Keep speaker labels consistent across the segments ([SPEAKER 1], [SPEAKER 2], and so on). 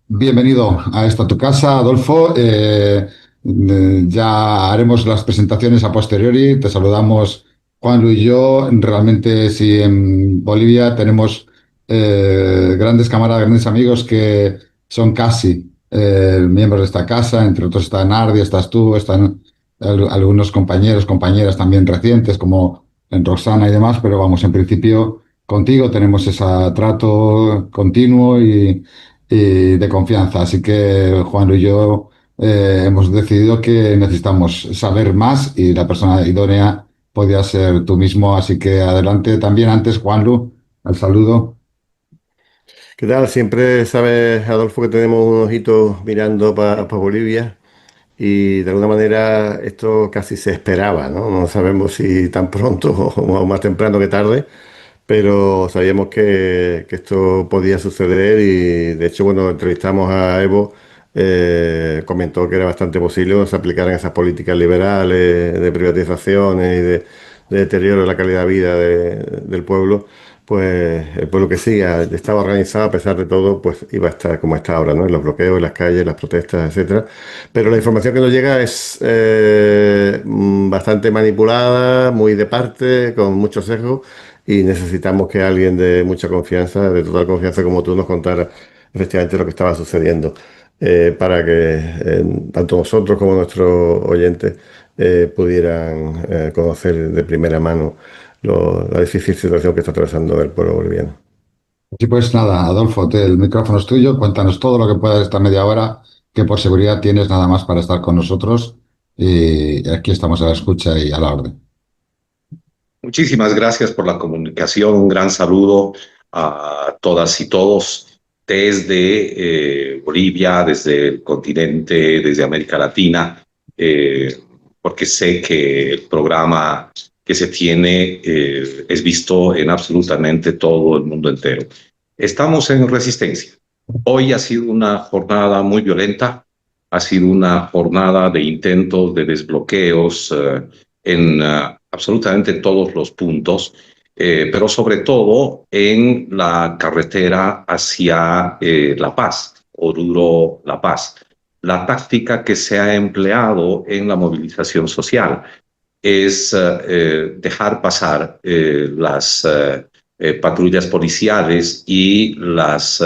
[SPEAKER 1] Bienvenido a esta tu casa, Adolfo. Ya haremos las presentaciones a posteriori. Te saludamos Juan Luis y yo. Realmente, sí, en Bolivia tenemos grandes camaradas, grandes amigos que son casi miembros de esta casa. Entre otros está Nardi, estás tú, están algunos compañeros, compañeras también recientes, como en Roxana y demás. Pero vamos, en principio, contigo tenemos ese trato continuo y de confianza. Así que Juan y yo hemos decidido que necesitamos saber más y la persona idónea podía ser tú mismo. Así que adelante también. Antes, Juanlu, al saludo.
[SPEAKER 2] ¿Qué tal? Siempre sabes, Adolfo, que tenemos un ojito mirando para Bolivia y de alguna manera esto casi se esperaba, ¿no? No sabemos si tan pronto o más temprano que tarde, pero sabíamos que esto podía suceder y de hecho, bueno, entrevistamos a Evo, comentó que era bastante posible que se aplicaran esas políticas liberales de privatizaciones y de deterioro de la calidad de vida del pueblo. Pues el pueblo que siga estaba organizado a pesar de todo, pues iba a estar como está ahora, ¿no? En los bloqueos, en las calles, las protestas, etcétera. Pero la información que nos llega es bastante manipulada, muy de parte, con mucho sesgo, y necesitamos que alguien de mucha confianza, de total confianza como tú, nos contara efectivamente lo que estaba sucediendo, para que tanto nosotros como nuestros oyentes pudieran conocer de primera mano la difícil situación que está atravesando el pueblo boliviano.
[SPEAKER 1] Así pues, nada, Adolfo, el micrófono es tuyo. Cuéntanos todo lo que puedas esta media hora, que por seguridad tienes nada más para estar con nosotros. Y aquí estamos a la escucha y a la orden.
[SPEAKER 3] Muchísimas gracias por la comunicación. Un gran saludo a todas y todos desde Bolivia, desde el continente, desde América Latina, porque sé que el programa que se tiene es visto en absolutamente todo el mundo entero. Estamos en resistencia. Hoy ha sido una jornada muy violenta, ha sido una jornada de intentos de desbloqueos en absolutamente todos los puntos, pero sobre todo en la carretera hacia La Paz, Oruro-La Paz. La táctica que se ha empleado en la movilización social es dejar pasar las patrullas policiales y las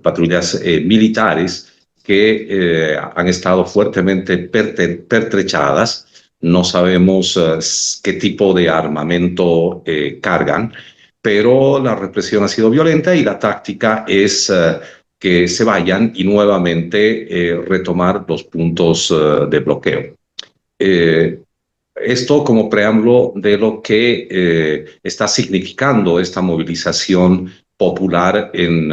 [SPEAKER 3] patrullas militares que han estado fuertemente pertrechadas. No sabemos qué tipo de armamento cargan, pero la represión ha sido violenta y la táctica es que se vayan y nuevamente retomar los puntos de bloqueo. Eh, Esto como preámbulo de lo que está significando esta movilización popular en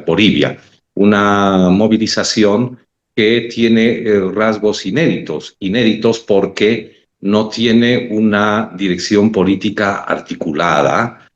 [SPEAKER 3] Bolivia. Una movilización que tiene rasgos inéditos, inéditos porque no tiene una dirección política articulada.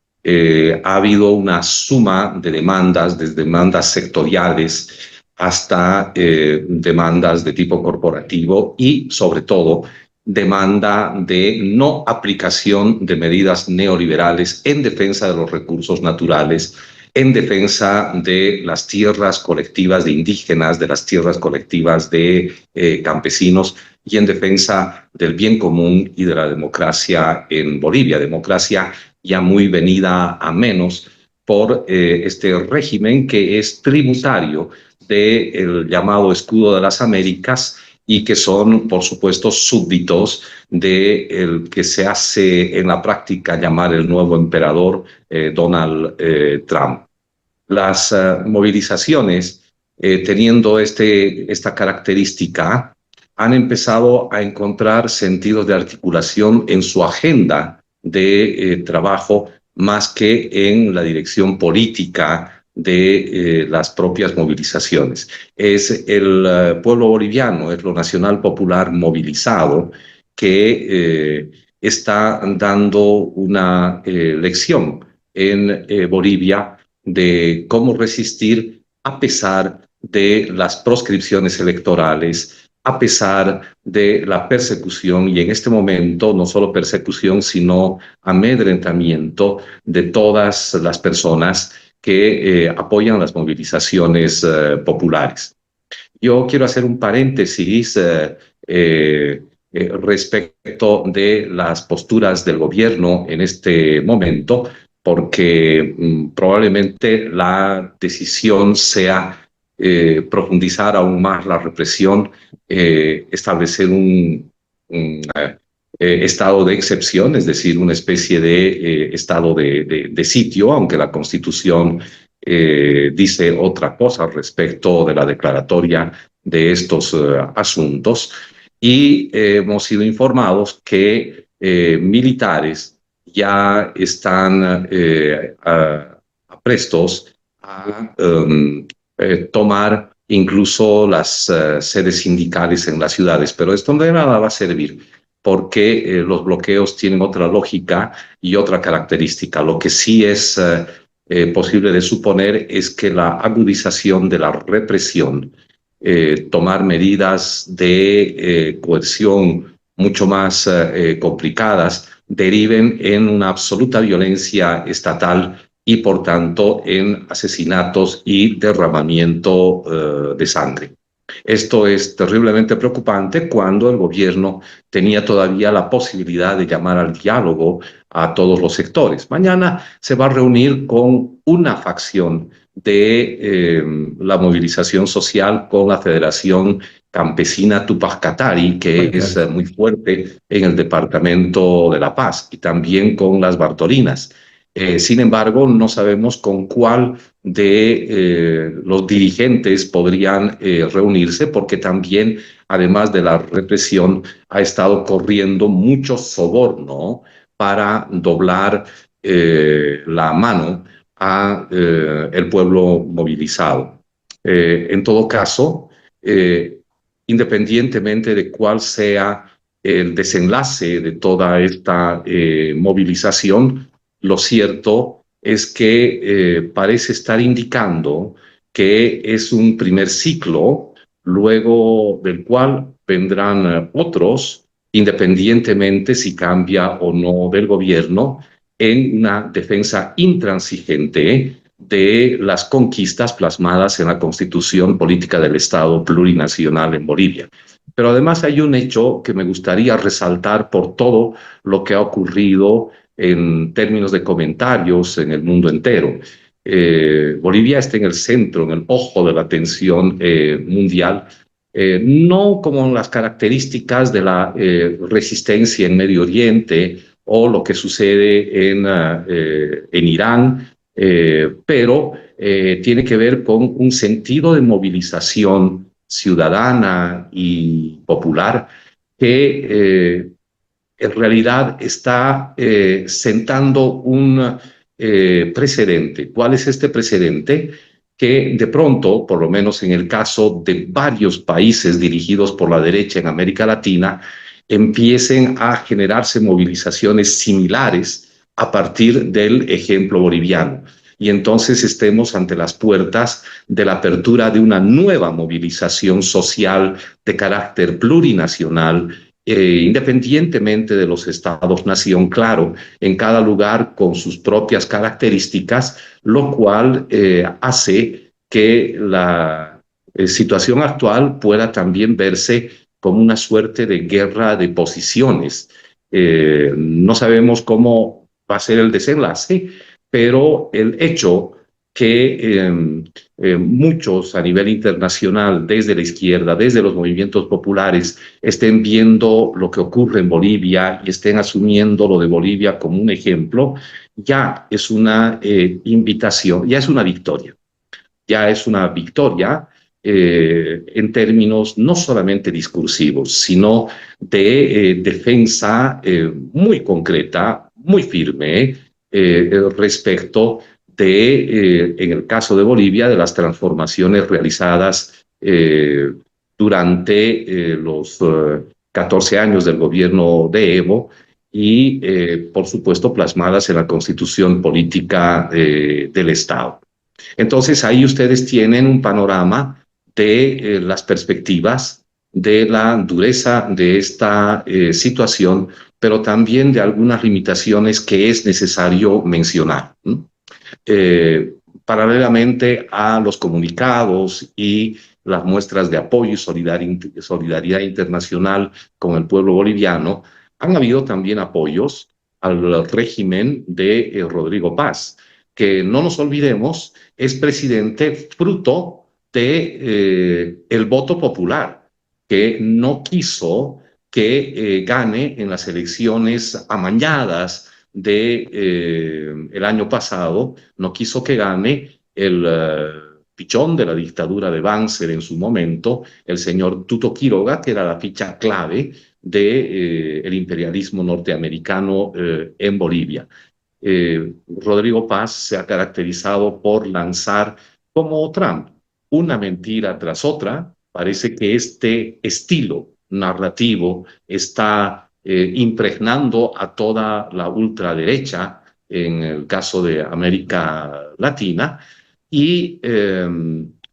[SPEAKER 3] Ha habido una suma de demandas, desde demandas sectoriales hasta demandas de tipo corporativo y, sobre todo, demanda de no aplicación de medidas neoliberales en defensa de los recursos naturales, en defensa de las tierras colectivas de indígenas, de las tierras colectivas de campesinos y en defensa del bien común y de la democracia en Bolivia, democracia ya muy venida a menos por este régimen que es tributario del llamado escudo de las Américas y que son, por supuesto, súbditos de el que se hace en la práctica llamar el nuevo emperador Donald Trump. Las movilizaciones, teniendo esta característica, han empezado a encontrar sentidos de articulación en su agenda de trabajo más que en la dirección política de las propias movilizaciones. Es el pueblo boliviano, es lo nacional popular movilizado que está dando una lección en Bolivia de cómo resistir a pesar de las proscripciones electorales, a pesar de la persecución y en este momento no solo persecución, sino amedrentamiento de todas las personas que apoyan las movilizaciones populares. Yo quiero hacer un paréntesis respecto de las posturas del gobierno en este momento, porque probablemente la decisión sea profundizar aún más la represión, establecer un estado de excepción, es decir, una especie de estado de sitio, aunque la Constitución dice otra cosa respecto de la declaratoria de estos asuntos. Y hemos sido informados que militares ya están prestos a tomar incluso las sedes sindicales en las ciudades, pero esto de nada va a servir porque los bloqueos tienen otra lógica y otra característica. Lo que sí es posible de suponer es que la agudización de la represión, tomar medidas de coerción mucho más complicadas, deriven en una absoluta violencia estatal y, por tanto, en asesinatos y derramamiento de sangre. Esto es terriblemente preocupante cuando el gobierno tenía todavía la posibilidad de llamar al diálogo a todos los sectores. Mañana se va a reunir con una facción de la movilización social, con la Federación Campesina Tupac Katari, que es muy fuerte en el Departamento de La Paz, y también con las Bartolinas. Sin embargo, no sabemos con cuál de los dirigentes podrían reunirse, porque también, además de la represión, ha estado corriendo mucho soborno para doblar la mano a el pueblo movilizado. En todo caso, independientemente de cuál sea el desenlace de toda esta movilización, lo cierto es que parece estar indicando que es un primer ciclo, luego del cual vendrán otros, independientemente si cambia o no del gobierno, en una defensa intransigente de las conquistas plasmadas en la Constitución Política del Estado Plurinacional en Bolivia. Pero además hay un hecho que me gustaría resaltar por todo lo que ha ocurrido en términos de comentarios en el mundo entero. Bolivia está en el centro, en el ojo de la atención mundial, no como las características de la resistencia en Medio Oriente o lo que sucede en Irán, pero tiene que ver con un sentido de movilización ciudadana y popular que en realidad está sentando un precedente. ¿Cuál es este precedente? Que de pronto, por lo menos en el caso de varios países dirigidos por la derecha en América Latina, empiecen a generarse movilizaciones similares a partir del ejemplo boliviano. Y entonces estemos ante las puertas de la apertura de una nueva movilización social de carácter plurinacional, independientemente de los estados-nación, claro, en cada lugar con sus propias características, lo cual hace que la situación actual pueda también verse como una suerte de guerra de posiciones. No sabemos cómo va a ser el desenlace, pero el hecho que muchos a nivel internacional, desde la izquierda, desde los movimientos populares, estén viendo lo que ocurre en Bolivia y estén asumiendo lo de Bolivia como un ejemplo, ya es una invitación, ya es una victoria. Ya es una victoria en términos no solamente discursivos, sino de defensa muy concreta, muy firme respecto de, en el caso de Bolivia, de las transformaciones realizadas durante los 14 años del gobierno de Evo y, por supuesto, plasmadas en la Constitución Política del Estado. Entonces, ahí ustedes tienen un panorama de las perspectivas, de la dureza de esta situación, pero también de algunas limitaciones que es necesario mencionar. paralelamente a los comunicados y las muestras de apoyo y solidaridad internacional con el pueblo boliviano, han habido también apoyos al régimen de Rodrigo Paz, que no nos olvidemos, es presidente fruto de el voto popular, que no quiso que gane en las elecciones amañadas de el año pasado, no quiso que gane el pichón de la dictadura de Banzer en su momento, el señor Tuto Quiroga, que era la ficha clave de el imperialismo norteamericano en Bolivia. Rodrigo Paz se ha caracterizado por lanzar, como Trump, una mentira tras otra. Parece que este estilo narrativo está impregnando a toda la ultraderecha, en el caso de América Latina, y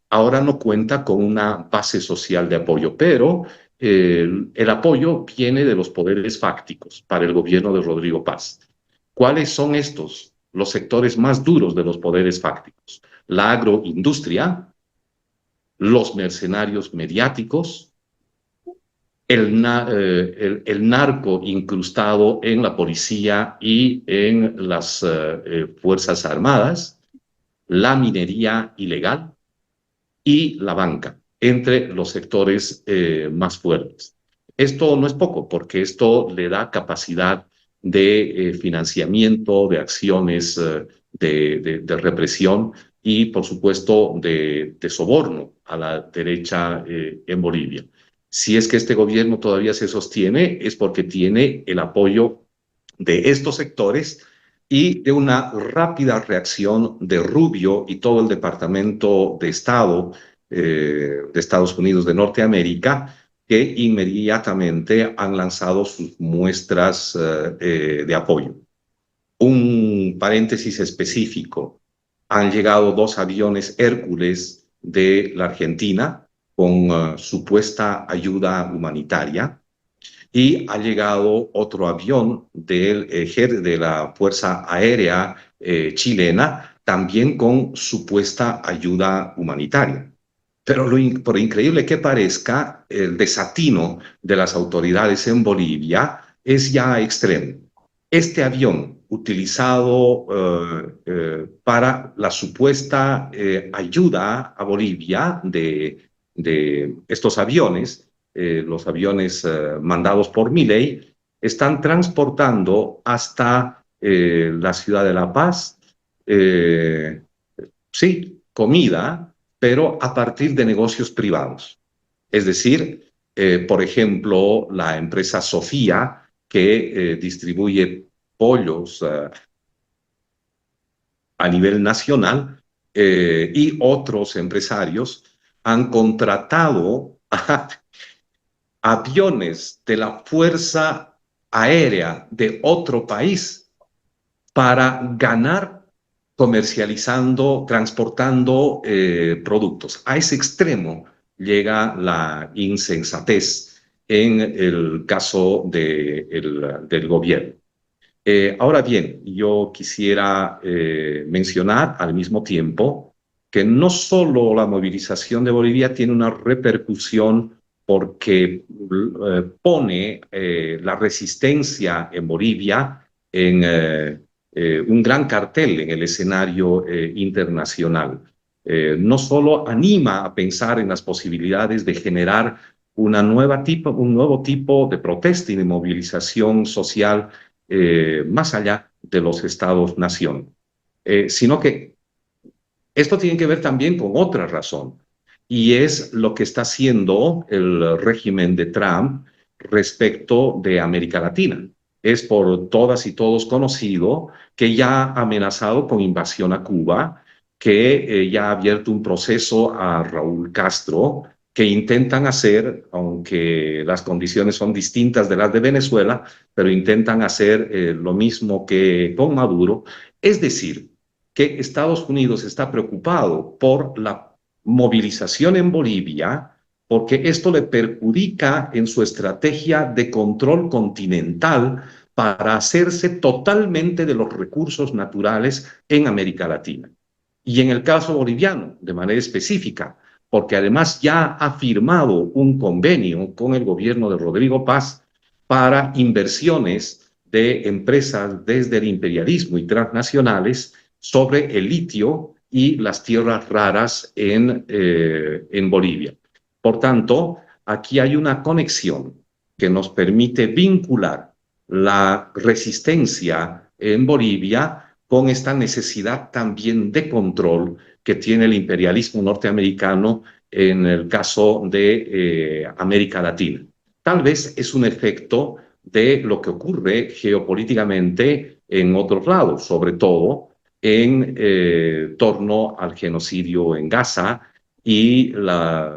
[SPEAKER 3] ahora no cuenta con una base social de apoyo, pero el apoyo viene de los poderes fácticos para el gobierno de Rodrigo Paz. ¿Cuáles son estos? Los sectores más duros de los poderes fácticos: la agroindustria, los mercenarios mediáticos, el narco incrustado en la policía y en las Fuerzas Armadas, la minería ilegal y la banca, entre los sectores más fuertes. Esto no es poco, porque esto le da capacidad de financiamiento, de acciones de represión y, por supuesto, de soborno a la derecha en Bolivia. Si es que este gobierno todavía se sostiene, es porque tiene el apoyo de estos sectores y de una rápida reacción de Rubio y todo el Departamento de Estado de Estados Unidos de Norteamérica, que inmediatamente han lanzado sus muestras de apoyo. Un paréntesis específico: han llegado 2 aviones Hércules de la Argentina con supuesta ayuda humanitaria, y ha llegado otro avión de la Fuerza Aérea chilena, también con supuesta ayuda humanitaria. Pero por increíble que parezca, el desatino de las autoridades en Bolivia es ya extremo. Este avión utilizado para la supuesta ayuda a Bolivia de estos aviones, los aviones mandados por Milei, están transportando hasta la ciudad de La Paz, sí, comida, pero a partir de negocios privados. Es decir, por ejemplo, la empresa Sofía, que distribuye pollos a nivel nacional, y otros empresarios han contratado a aviones de la Fuerza Aérea de otro país para ganar comercializando, transportando productos. A ese extremo llega la insensatez en el caso del gobierno. Ahora bien, yo quisiera mencionar al mismo tiempo que no solo la movilización de Bolivia tiene una repercusión porque pone la resistencia en Bolivia en un gran cartel en el escenario internacional. No solo anima a pensar en las posibilidades de generar un nuevo tipo de protesta y de movilización social más allá de los estados-nación, sino que esto tiene que ver también con otra razón, y es lo que está haciendo el régimen de Trump respecto de América Latina. Es por todas y todos conocido que ya ha amenazado con invasión a Cuba, que ya ha abierto un proceso a Raúl Castro, que intentan hacer, aunque las condiciones son distintas de las de Venezuela, pero intentan hacer lo mismo que con Maduro. Es decir, que Estados Unidos está preocupado por la movilización en Bolivia, porque esto le perjudica en su estrategia de control continental para hacerse totalmente de los recursos naturales en América Latina. y en el caso boliviano, de manera específica, porque además ya ha firmado un convenio con el gobierno de Rodrigo Paz para inversiones de empresas desde el imperialismo y transnacionales sobre el litio y las tierras raras en Bolivia. Por tanto, aquí hay una conexión que nos permite vincular la resistencia en Bolivia con esta necesidad también de control que tiene el imperialismo norteamericano en el caso de América Latina. Tal vez es un efecto de lo que ocurre geopolíticamente en otros lados, sobre todo en torno al genocidio en Gaza y la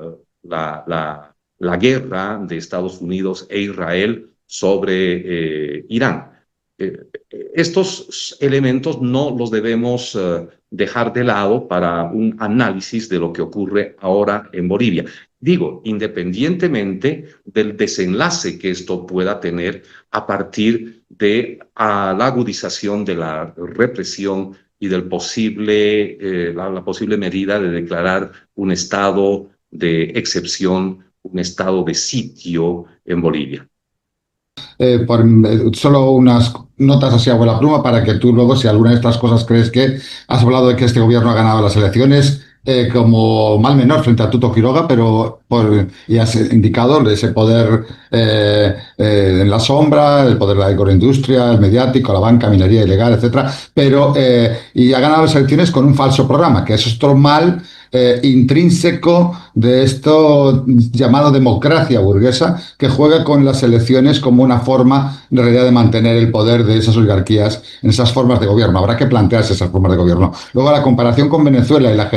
[SPEAKER 3] guerra de Estados Unidos e Israel sobre Irán. Estos elementos no los debemos dejar de lado para un análisis de lo que ocurre ahora en Bolivia. Digo, independientemente del desenlace que esto pueda tener a partir de la agudización de la represión y del la posible medida de declarar un estado de excepción, un estado de sitio en Bolivia.
[SPEAKER 1] Solo unas notas así a vuela pluma para que tú luego, si alguna de estas cosas crees que has hablado de que este gobierno ha ganado las elecciones como mal menor frente a Tuto Quiroga, y has indicado ese poder en la sombra, el poder de la agroindustria, el mediático, la banca, minería ilegal, etcétera, y ha ganado las elecciones con un falso programa, que eso es otro mal intrínseco de esto llamado democracia burguesa, que juega con las elecciones como una forma en realidad de mantener el poder de esas oligarquías en esas formas de gobierno. Habrá que plantearse esas formas de gobierno. Luego, la comparación con Venezuela y la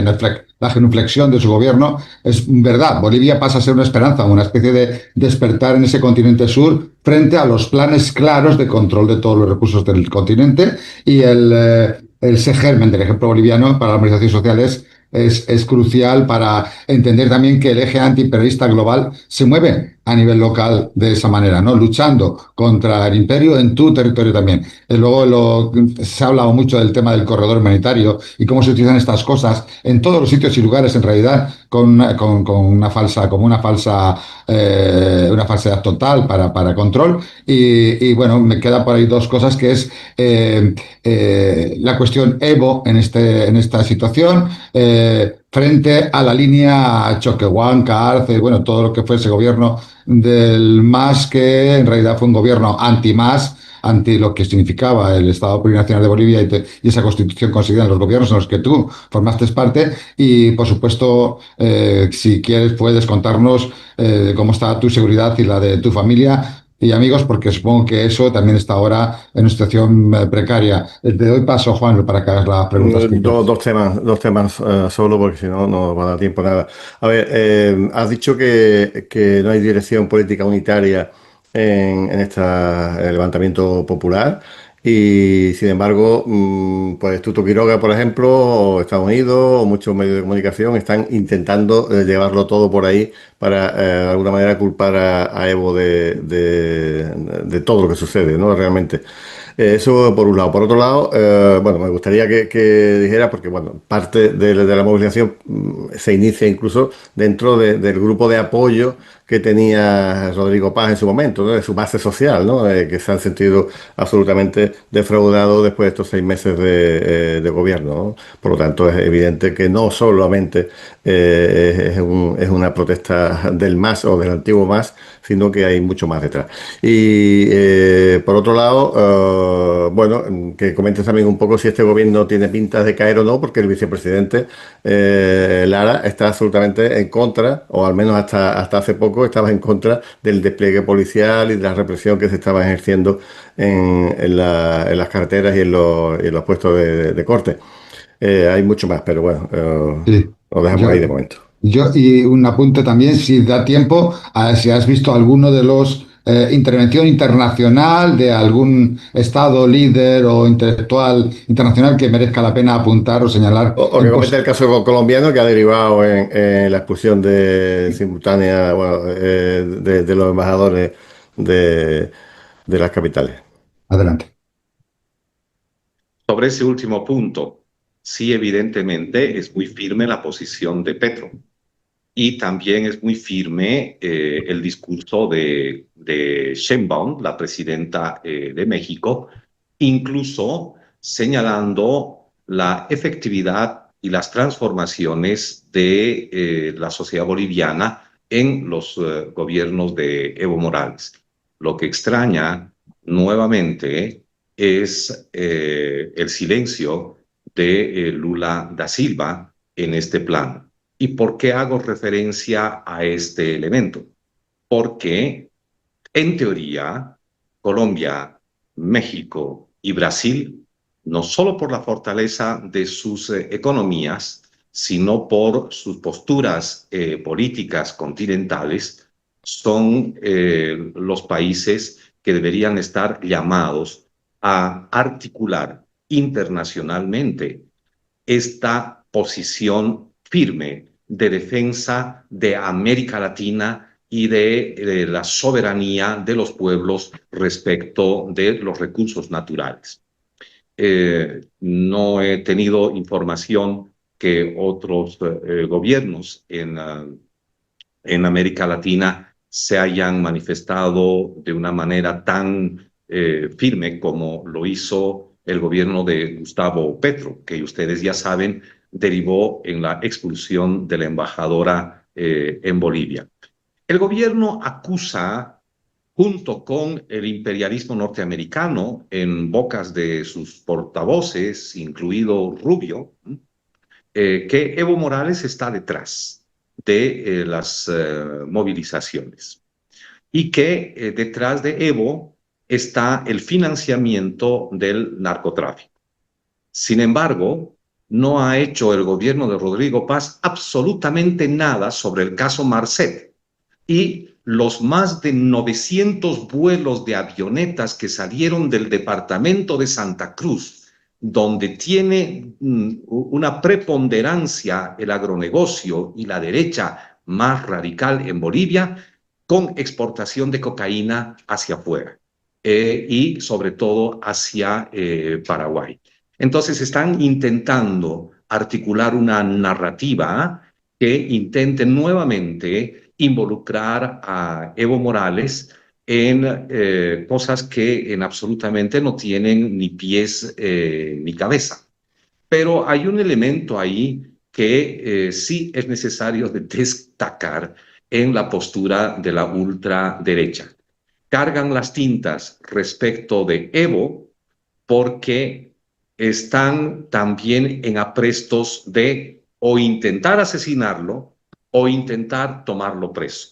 [SPEAKER 1] genuflexión de su gobierno es verdad. Bolivia pasa a ser una esperanza, una especie de despertar en ese continente sur frente a los planes claros de control de todos los recursos del continente, y ese germen del ejemplo boliviano para la organización social es crucial para entender también que el eje antiimperialista global se mueve a nivel local de esa manera, ¿no? Luchando contra el imperio en tu territorio también. Luego se ha hablado mucho del tema del corredor humanitario y cómo se utilizan estas cosas en todos los sitios y lugares, en realidad, con una falsedad total para control. Y bueno, me queda por ahí dos cosas, que es la cuestión Evo en esta situación, frente a la línea Choquehuanca, Arce, bueno, todo lo que fue ese gobierno del MAS, que en realidad fue un gobierno anti-MAS, anti lo que significaba el Estado Plurinacional de Bolivia y esa constitución conseguida en los gobiernos en los que tú formaste parte. Y, por supuesto, si quieres, puedes contarnos cómo está tu seguridad y la de tu familia y amigos, porque supongo que eso también está ahora en una situación precaria. Te doy paso, Juan, para que hagas las preguntas que quieras.
[SPEAKER 2] Dos temas solo, porque si no, no va a dar tiempo a nada. A ver, has dicho que no hay dirección política unitaria en el levantamiento popular, y sin embargo, pues Tuto Quiroga, por ejemplo, o Estados Unidos, o muchos medios de comunicación están intentando llevarlo todo por ahí para de alguna manera culpar a Evo de todo lo que sucede, ¿no? Realmente. Eso por un lado. Por otro lado, bueno, me gustaría que dijera, porque bueno, parte de la movilización se inicia incluso dentro del grupo de apoyo que tenía Rodrigo Paz en su momento, ¿no? De su base social, ¿no? Que se han sentido absolutamente defraudados después de estos 6 meses de gobierno, ¿no? Por lo tanto, es evidente que no solamente es una protesta del MAS o del antiguo MAS, sino que hay mucho más detrás. Y por otro lado, bueno, que comentes también un poco si este gobierno tiene pintas de caer o no, porque el vicepresidente Lara está absolutamente en contra, o al menos hasta hace poco estaba en contra del despliegue policial y de la represión que se estaba ejerciendo en las carreteras y en los puestos de corte. Hay mucho más, pero bueno,
[SPEAKER 1] Sí.
[SPEAKER 2] lo dejamos
[SPEAKER 1] Yo,
[SPEAKER 2] ahí de momento.
[SPEAKER 1] y un apunte también, si da tiempo, a si has visto alguno de los intervención internacional de algún Estado líder o intelectual internacional que merezca la pena apuntar o señalar.
[SPEAKER 2] O que comente el caso colombiano, que ha derivado en la expulsión simultánea, bueno, de los embajadores de, de las capitales.
[SPEAKER 1] Adelante.
[SPEAKER 3] Sobre ese último punto, sí evidentemente es muy firme la posición de Petro. Y también es muy firme el discurso de Sheinbaum, la presidenta de México, incluso señalando la efectividad y las transformaciones de la sociedad boliviana en los gobiernos de Evo Morales. Lo que extraña nuevamente es el silencio de Lula da Silva en este plano. ¿Y por qué hago referencia a este elemento? Porque, en teoría, Colombia, México y Brasil, no solo por la fortaleza de sus economías, sino por sus posturas políticas continentales, son los países que deberían estar llamados a articular internacionalmente esta posición firme de defensa de América Latina y de la soberanía de los pueblos respecto de los recursos naturales. No he tenido información que otros gobiernos en América Latina se hayan manifestado de una manera tan firme como lo hizo el gobierno de Gustavo Petro, que ustedes ya saben derivó en la expulsión de la embajadora en Bolivia. El gobierno acusa, junto con el imperialismo norteamericano, en bocas de sus portavoces, incluido Rubio, que Evo Morales está detrás de las movilizaciones y que detrás de Evo está el financiamiento del narcotráfico. Sin embargo, no ha hecho el gobierno de Rodrigo Paz absolutamente nada sobre el caso Marcet y los más de 900 vuelos de avionetas que salieron del departamento de Santa Cruz, donde tiene una preponderancia el agronegocio y la derecha más radical en Bolivia, con exportación de cocaína hacia afuera y sobre todo hacia Paraguay. Entonces están intentando articular una narrativa que intente nuevamente involucrar a Evo Morales en cosas que en absolutamente no tienen ni pies ni cabeza. Pero hay un elemento ahí que sí es necesario de destacar en la postura de la ultraderecha. Cargan las tintas respecto de Evo porque están también en aprestos de o intentar asesinarlo o intentar tomarlo preso.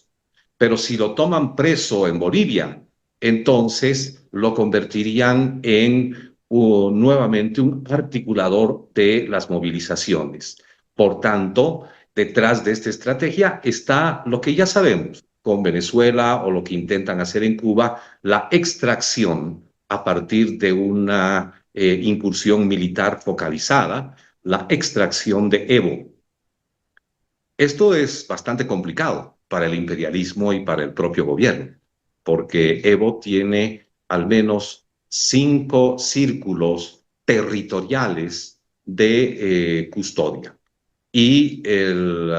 [SPEAKER 3] Pero si lo toman preso en Bolivia, entonces lo convertirían en nuevamente un articulador de las movilizaciones. Por tanto, detrás de esta estrategia está lo que ya sabemos con Venezuela o lo que intentan hacer en Cuba, la extracción a partir de una incursión militar focalizada, la extracción de Evo. Esto es bastante complicado para el imperialismo y para el propio gobierno, porque Evo tiene al menos 5 círculos territoriales de custodia. Y el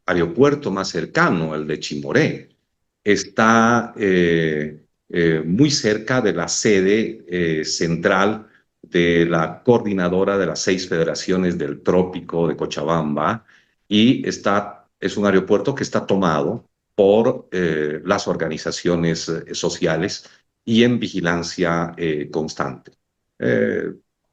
[SPEAKER 3] aeropuerto más cercano, el de Chimoré, está muy cerca de la sede central de la coordinadora de las 6 federaciones del trópico de Cochabamba y es un aeropuerto que está tomado por las organizaciones sociales y en vigilancia constante.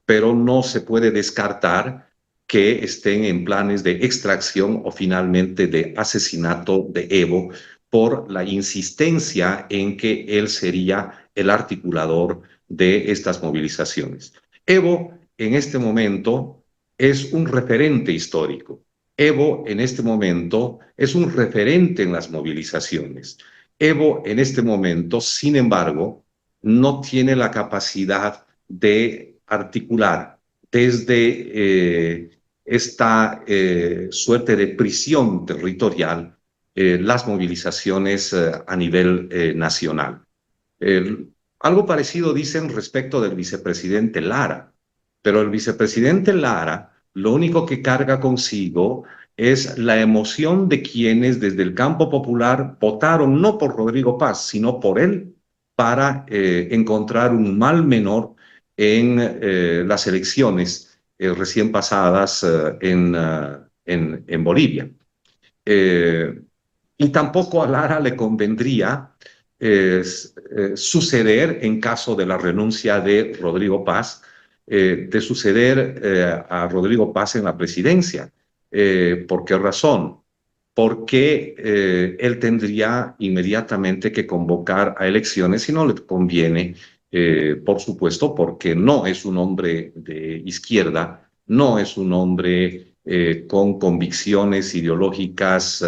[SPEAKER 3] Pero no se puede descartar que estén en planes de extracción o finalmente de asesinato de Evo por la insistencia en que él sería el articulador de estas movilizaciones. Evo en este momento es un referente histórico. Evo en este momento es un referente en las movilizaciones. Evo en este momento, sin embargo, no tiene la capacidad de articular desde esta suerte de prisión territorial las movilizaciones a nivel nacional. Algo parecido dicen respecto del vicepresidente Lara, pero el vicepresidente Lara lo único que carga consigo es la emoción de quienes desde el campo popular votaron no por Rodrigo Paz, sino por él para encontrar un mal menor en las elecciones recién pasadas en Bolivia. Y tampoco a Lara le convendría suceder, en caso de la renuncia de Rodrigo Paz, de suceder a Rodrigo Paz en la presidencia. ¿Por qué razón? Porque él tendría inmediatamente que convocar a elecciones y no le conviene, por supuesto, porque no es un hombre de izquierda, no es un hombre con convicciones ideológicas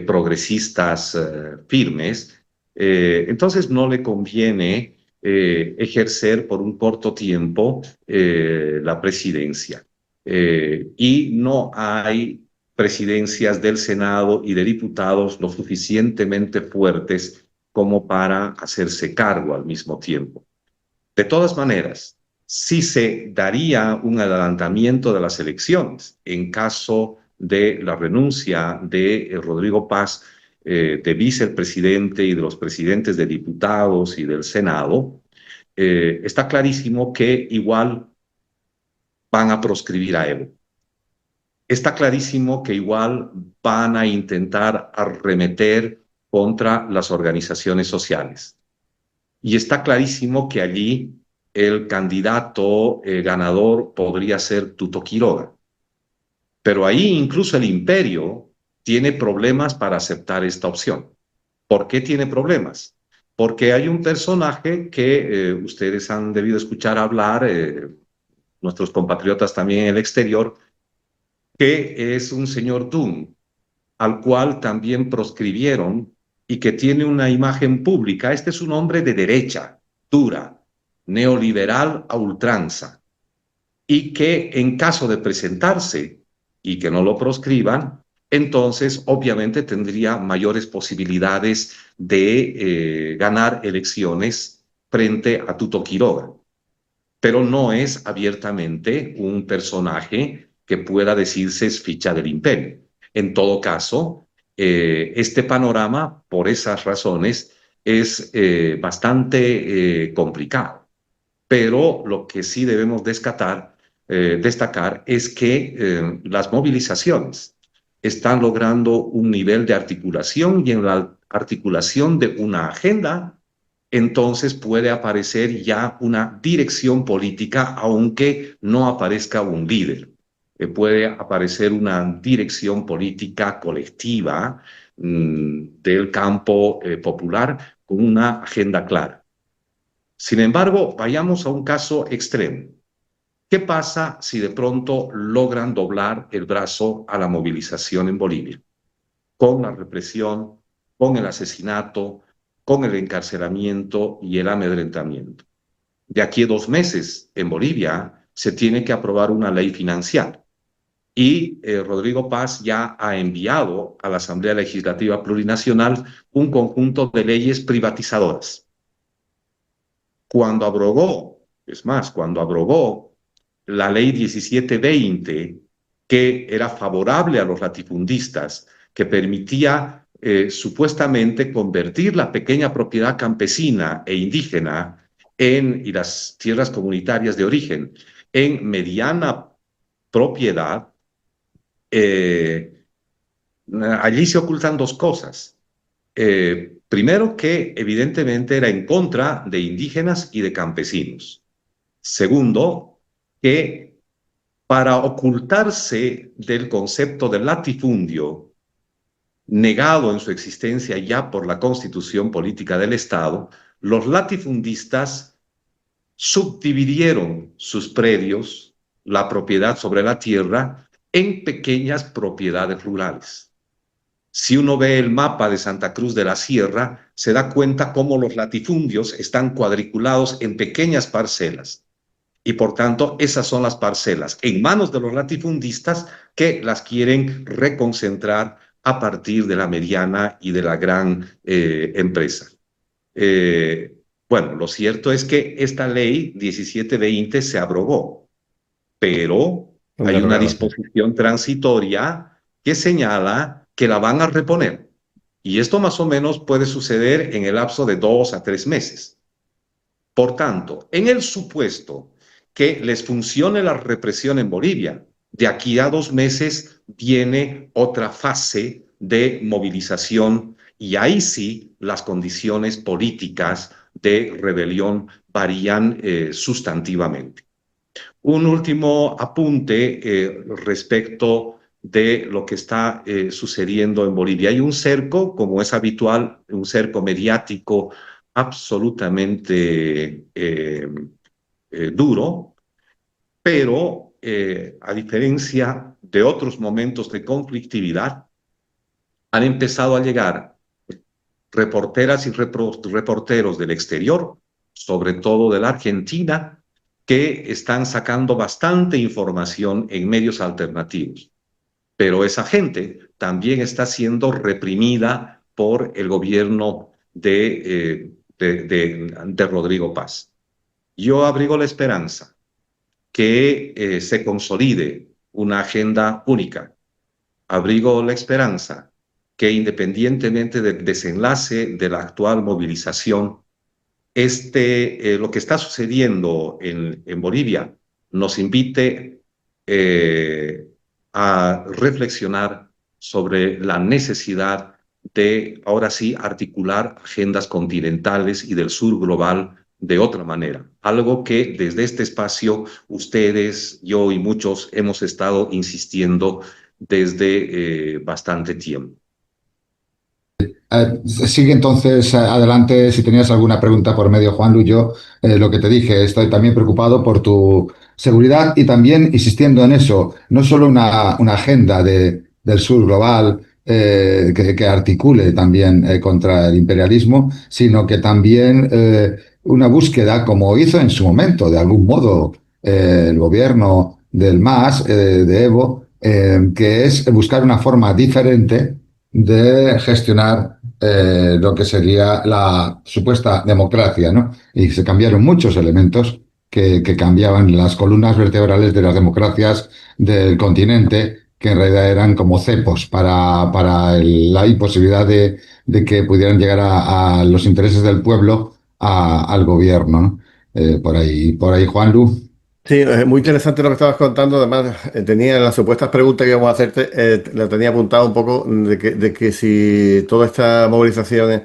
[SPEAKER 3] progresistas firmes, entonces no le conviene ejercer por un corto tiempo la presidencia. Y no hay presidencias del Senado y de diputados lo suficientemente fuertes como para hacerse cargo al mismo tiempo. De todas maneras, sí se daría un adelantamiento de las elecciones en caso de la renuncia de Rodrigo Paz, de vicepresidente y de los presidentes de diputados y del Senado. Está clarísimo que igual van a proscribir a Evo. Está clarísimo que igual van a intentar arremeter contra las organizaciones sociales. Y está clarísimo que allí el candidato ganador podría ser Tuto Quiroga. Pero ahí incluso el imperio tiene problemas para aceptar esta opción. ¿Por qué tiene problemas? Porque hay un personaje que ustedes han debido escuchar hablar, nuestros compatriotas también en el exterior, que es un señor Doom, al cual también proscribieron y que tiene una imagen pública. Este es un hombre de derecha, dura, neoliberal a ultranza, y que en caso de presentarse y que no lo proscriban, entonces obviamente tendría mayores posibilidades de ganar elecciones frente a Tuto Quiroga. Pero no es abiertamente un personaje que pueda decirse es ficha del imperio. En todo caso, este panorama, por esas razones, es bastante complicado. Pero lo que sí debemos destacar es que las movilizaciones están logrando un nivel de articulación y en la articulación de una agenda entonces puede aparecer ya una dirección política, aunque no aparezca un líder. Puede aparecer una dirección política colectiva del campo popular con una agenda clara. Sin embargo, vayamos a un caso extremo. ¿Qué pasa si de pronto logran doblar el brazo a la movilización en Bolivia? Con la represión, con el asesinato, con el encarcelamiento y el amedrentamiento. De aquí a 2 meses, en Bolivia, se tiene que aprobar una ley financiera. Y Rodrigo Paz ya ha enviado a la Asamblea Legislativa Plurinacional un conjunto de leyes privatizadoras. Cuando abrogó, es más, cuando abrogó la ley 1720, que era favorable a los latifundistas, que permitía supuestamente convertir la pequeña propiedad campesina e indígena y las tierras comunitarias de origen en mediana propiedad, allí se ocultan 2 cosas. Primero, que evidentemente era en contra de indígenas y de campesinos. Segundo, que para ocultarse del concepto del latifundio, negado en su existencia ya por la Constitución Política del Estado, los latifundistas subdividieron sus predios, la propiedad sobre la tierra, en pequeñas propiedades rurales. Si uno ve el mapa de Santa Cruz de la Sierra, se da cuenta cómo los latifundios están cuadriculados en pequeñas parcelas. Y por tanto, esas son las parcelas en manos de los latifundistas que las quieren reconcentrar a partir de la mediana y de la gran empresa. Bueno, lo cierto es que esta ley 1720 se abrogó, pero Hay una
[SPEAKER 2] Derogado.
[SPEAKER 3] disposición transitoria que señala que la van a reponer. Y esto más o menos puede suceder en el lapso de 2 a 3 meses. Por tanto, en el supuesto que les funcione la represión en Bolivia, de aquí a 2 meses viene otra fase de movilización y ahí sí las condiciones políticas de rebelión varían sustantivamente. Un último apunte respecto de lo que está sucediendo en Bolivia. Hay un cerco, como es habitual, un cerco mediático absolutamente duro, pero a diferencia de otros momentos de conflictividad, han empezado a llegar reporteras y reporteros del exterior, sobre todo de la Argentina, que están sacando bastante información en medios alternativos. Pero esa gente también está siendo reprimida por el gobierno de Rodrigo Paz. Yo abrigo la esperanza que se consolide una agenda única. Abrigo la esperanza que independientemente del desenlace de la actual movilización, lo que está sucediendo en Bolivia nos invite eh, a reflexionar sobre la necesidad de, ahora sí, articular agendas continentales y del sur global de otra manera. Algo que desde este espacio ustedes, yo y muchos hemos estado insistiendo desde bastante tiempo.
[SPEAKER 1] Sigue entonces adelante. Si tenías alguna pregunta por medio, Juan Luis, yo lo que te dije, estoy también preocupado por tu seguridad y también insistiendo en eso, no solo una agenda del sur global que articule también contra el imperialismo, sino que también una búsqueda, como hizo en su momento, de algún modo, el gobierno del MAS, de Evo, que es buscar una forma diferente de gestionar lo que sería la supuesta democracia, ¿no? Y se cambiaron muchos elementos que cambiaban las columnas vertebrales de las democracias del continente, que en realidad eran como cepos para la imposibilidad de que pudieran llegar a los intereses del pueblo al gobierno, ¿no? Por ahí, Juanlu.
[SPEAKER 2] Sí, es muy interesante lo que estabas contando. Además, tenía las supuestas preguntas que íbamos a hacerte, la tenía apuntado un poco de que si todas estas movilizaciones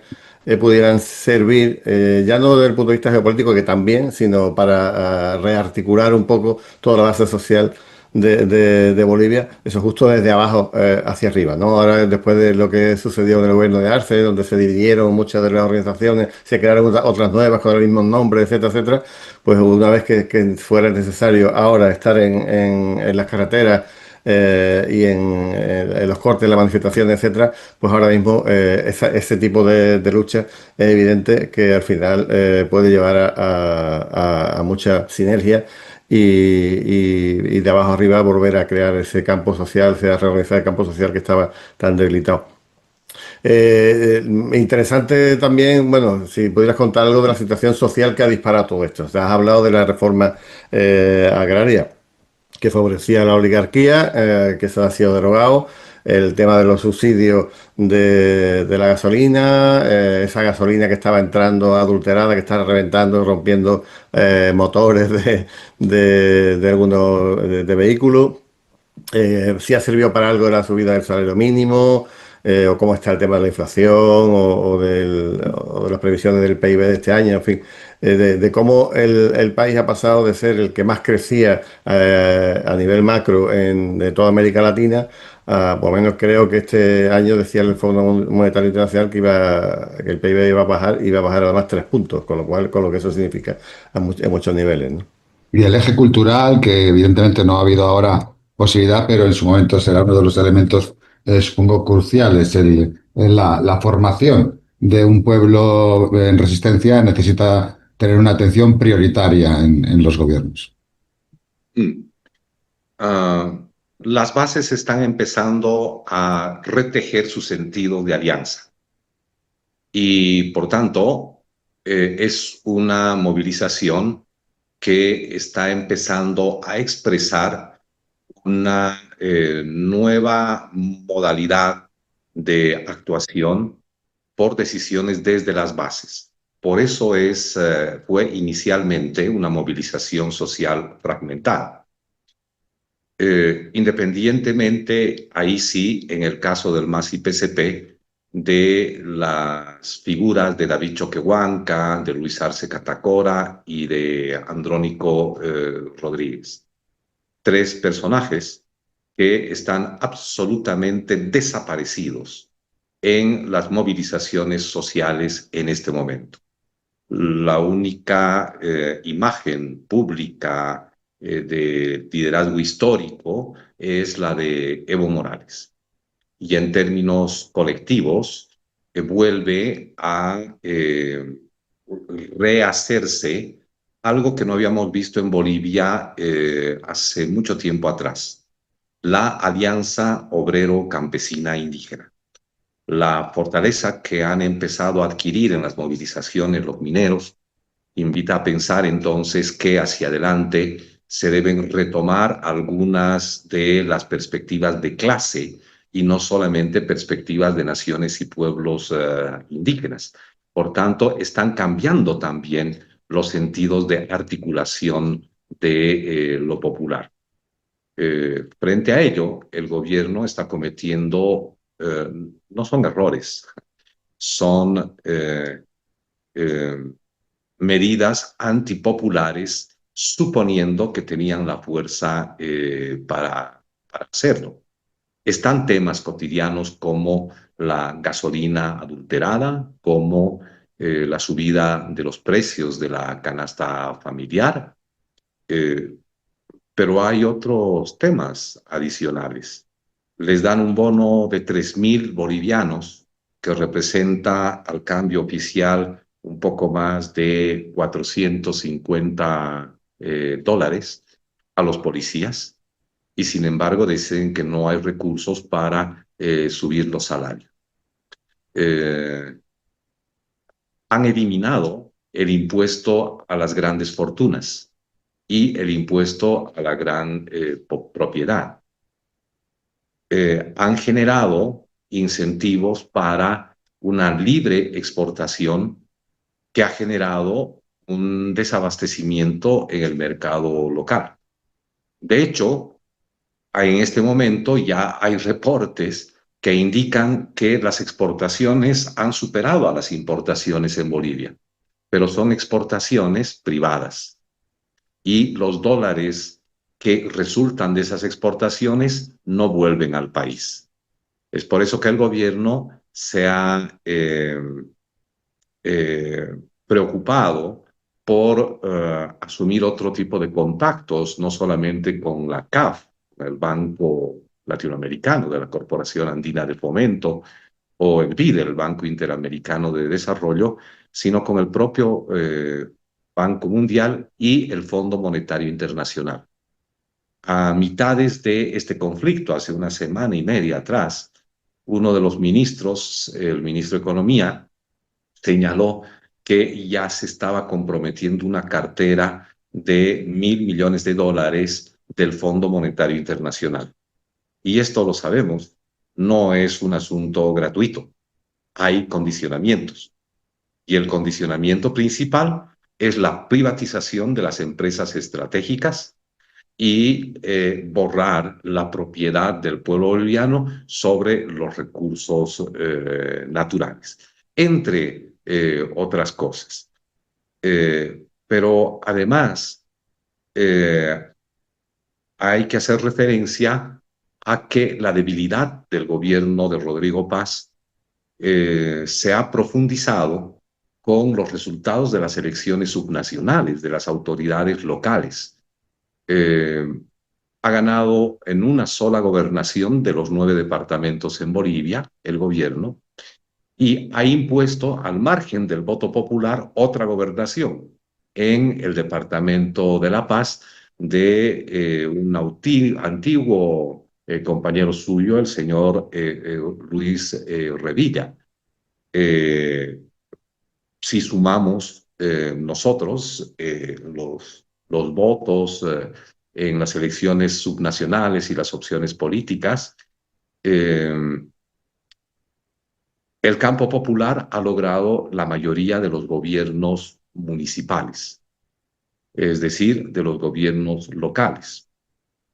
[SPEAKER 2] pudieran servir, ya no desde el punto de vista geopolítico, que también, sino para rearticular un poco toda la base social de Bolivia, eso justo desde abajo hacia arriba, ¿no? Ahora, después de lo que sucedió en el gobierno de Arce, donde se dividieron muchas de las organizaciones, se crearon otras nuevas con el mismo nombre, etcétera, etcétera, pues una vez que fuera necesario ahora estar en las carreteras y en los cortes, las manifestaciones, etcétera, pues ahora mismo ese tipo de lucha es evidente que al final puede llevar a mucha sinergia y de abajo arriba volver a crear ese campo social, a reorganizar el campo social que estaba tan debilitado. Interesante también, bueno, si pudieras contar algo de la situación social que ha disparado todo esto. O sea, has hablado de la reforma agraria que favorecía a la oligarquía, que eso ha sido derogado. El tema de los subsidios de la gasolina, esa gasolina que estaba entrando adulterada, que está reventando, rompiendo motores de algunos de vehículos. Si ha servido para algo la subida del salario mínimo, o cómo está el tema de la inflación, o de las previsiones del PIB de este año, en fin, de cómo el país ha pasado de ser el que más crecía a nivel macro de toda América Latina, por lo menos creo que este año decía el Fondo Monetario Internacional que el PIB iba a bajar además 3 puntos, con lo que eso significa en muchos niveles, ¿no?
[SPEAKER 1] Y el eje cultural, que evidentemente no ha habido ahora posibilidad, pero en su momento será uno de los elementos, supongo, cruciales. La formación de un pueblo en resistencia necesita tener una atención prioritaria en los gobiernos.
[SPEAKER 3] Mm. Las bases están empezando a retejer su sentido de alianza y por tanto es una movilización que está empezando a expresar una nueva modalidad de actuación por decisiones desde las bases. Por eso fue inicialmente una movilización social fragmentada. Independientemente, ahí sí, en el caso del MAS-IPCP, de las figuras de David Choquehuanca, de Luis Arce Catacora y de Andrónico Rodríguez. Tres personajes que están absolutamente desaparecidos en las movilizaciones sociales en este momento. La única imagen pública de liderazgo histórico es la de Evo Morales. Y en términos colectivos, vuelve a rehacerse algo que no habíamos visto en Bolivia hace mucho tiempo atrás, la Alianza Obrero-Campesina Indígena. La fortaleza que han empezado a adquirir en las movilizaciones los mineros invita a pensar entonces que hacia adelante se deben retomar algunas de las perspectivas de clase y no solamente perspectivas de naciones y pueblos indígenas. Por tanto, están cambiando también los sentidos de articulación de lo popular. Frente a ello, el gobierno está cometiendo, no son errores, son eh, medidas antipopulares, suponiendo que tenían la fuerza para hacerlo. Están temas cotidianos como la gasolina adulterada, como la subida de los precios de la canasta familiar, eh, pero hay otros temas adicionales. Les dan un bono de 3.000 bolivianos, que representa al cambio oficial un poco más de 450 dólares a los policías, y sin embargo dicen que no hay recursos para subir los salarios. Eh, Han eliminado el impuesto a las grandes fortunas y el impuesto a la gran propiedad. Han generado incentivos para una libre exportación que ha generado un desabastecimiento en el mercado local. De hecho, en este momento ya hay reportes que indican que las exportaciones han superado a las importaciones en Bolivia, pero son exportaciones privadas y los dólares que resultan de esas exportaciones no vuelven al país. Es por eso que el gobierno se ha preocupado por asumir otro tipo de contactos, no solamente con la CAF, el Banco Latinoamericano de la Corporación Andina de Fomento, o el BID, el Banco Interamericano de Desarrollo, sino con el propio Banco Mundial y el Fondo Monetario Internacional. A mitades de este conflicto, hace una semana y media atrás, uno de los ministros, el ministro de Economía, señaló que ya se estaba comprometiendo una cartera de 1.000 millones de dólares del Fondo Monetario Internacional. Y esto lo sabemos, no es un asunto gratuito, hay condicionamientos. Y el condicionamiento principal es la privatización de las empresas estratégicas y borrar la propiedad del pueblo boliviano sobre los recursos naturales, entre otras cosas. Pero además eh, hay que hacer referencia a que la debilidad del gobierno de Rodrigo Paz se ha profundizado con los resultados de las elecciones subnacionales, de las autoridades locales. Eh, Ha ganado en una sola gobernación de los 9 departamentos en Bolivia, el gobierno, y ha impuesto al margen del voto popular otra gobernación en el departamento de La Paz de un antiguo compañero suyo, el señor Luis Revilla. Eh, si sumamos nosotros los votos en las elecciones subnacionales y las opciones políticas, eh, el campo popular ha logrado la mayoría de los gobiernos municipales, es decir, de los gobiernos locales.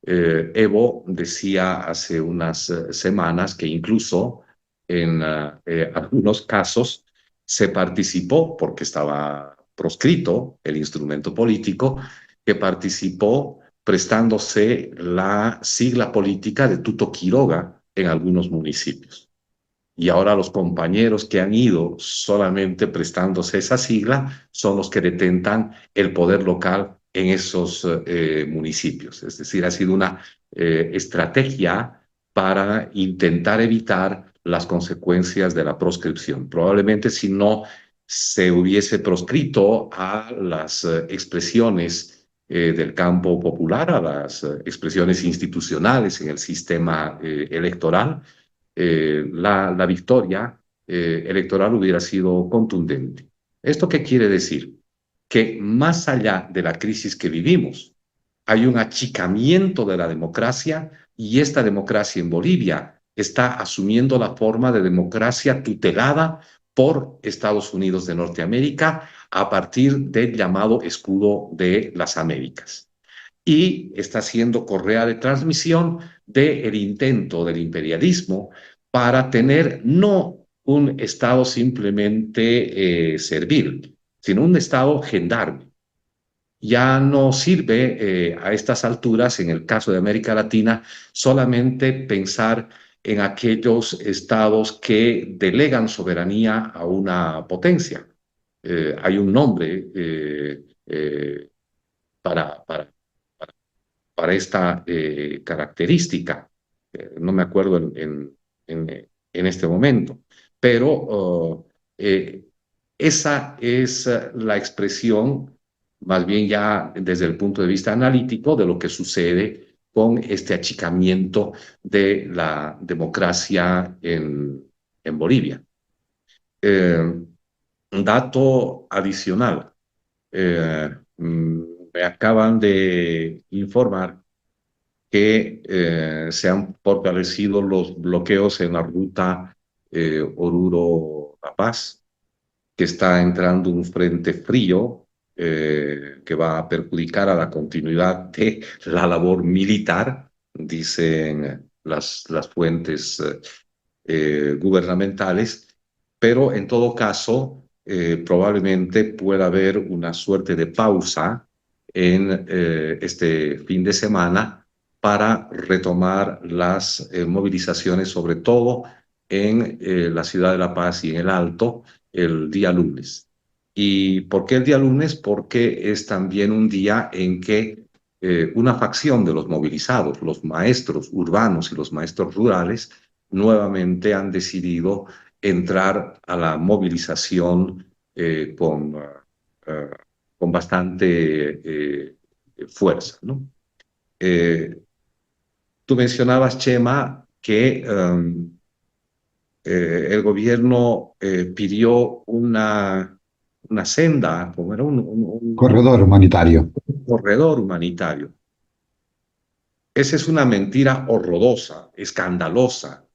[SPEAKER 3] Evo decía hace unas semanas que incluso en algunos casos se participó, porque estaba proscrito el instrumento político, que participó prestándose la sigla política de Tuto Quiroga en algunos municipios. Y ahora los compañeros que han ido solamente prestándose esa sigla son los que detentan el poder local en esos municipios. Es decir, ha sido una estrategia para intentar evitar las consecuencias de la proscripción. Probablemente si no se hubiese proscrito a las expresiones del campo popular, a las expresiones institucionales en el sistema electoral, la victoria electoral hubiera sido contundente. ¿Esto qué quiere decir? Que más allá de la crisis que vivimos, hay un achicamiento de la democracia y esta democracia en Bolivia está asumiendo la forma de democracia tutelada por Estados Unidos de Norteamérica a partir del llamado escudo de las Américas y está siendo correa de transmisión del intento del imperialismo para tener no un Estado simplemente servil, sino un Estado gendarme. Ya no sirve a estas alturas, en el caso de América Latina, solamente pensar en aquellos estados que delegan soberanía a una potencia. Hay un nombre para para esta característica. No me acuerdo en este momento, pero esa es la expresión, más bien ya desde el punto de vista analítico, de lo que sucede con este achicamiento de la democracia en Bolivia. Un dato adicional. Eh, Me acaban de informar que se han fortalecido los bloqueos en la ruta Oruro-La Paz, que está entrando un frente frío que va a perjudicar a la continuidad de la labor militar, dicen las fuentes gubernamentales, pero en todo caso probablemente pueda haber una suerte de pausa en este fin de semana para retomar las movilizaciones, sobre todo en la ciudad de La Paz y en el Alto, el día lunes. ¿Y por qué el día lunes? Porque es también un día en que una facción de los movilizados, los maestros urbanos y los maestros rurales, nuevamente han decidido entrar a la movilización uh, con bastante fuerza, ¿no? Tú mencionabas, Chema, que el gobierno pidió una senda, como era
[SPEAKER 1] Corredor humanitario.
[SPEAKER 3] un corredor humanitario. Esa es una mentira horrorosa, escandalosa.